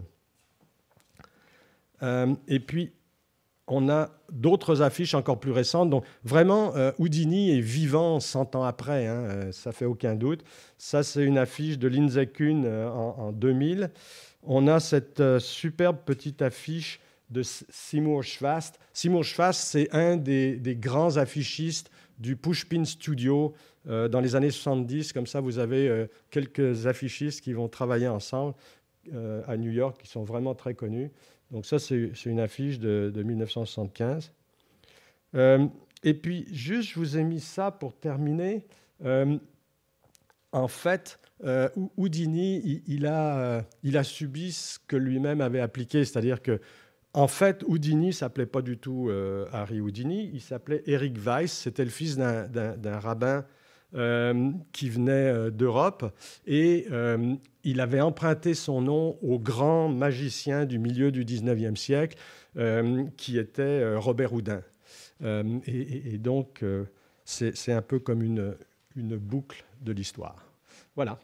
Et puis, on a d'autres affiches encore plus récentes. Donc, vraiment, Houdini est vivant 100 ans après, hein, ça ne fait aucun doute. Ça, c'est une affiche de Lindsay Kuhn en 2000. On a cette superbe petite affiche de Seymour Schwast. Seymour Schwast, c'est un des grands affichistes du Pushpin Studio dans les années 70. Comme ça, vous avez quelques affichistes qui vont travailler ensemble à New York, qui sont vraiment très connus. Donc ça, c'est une affiche de 1975. Et puis, juste, je vous ai mis ça pour terminer. En fait, Houdini, il a subi ce que lui-même avait appliqué, c'est-à-dire que en fait, Houdini ne s'appelait pas du tout Harry Houdini, il s'appelait Eric Weiss, c'était le fils d'un rabbin qui venait d'Europe, et il avait emprunté son nom au grand magicien du milieu du 19e siècle, qui était Robert Houdin. Et donc, c'est un peu comme une boucle de l'histoire. Voilà.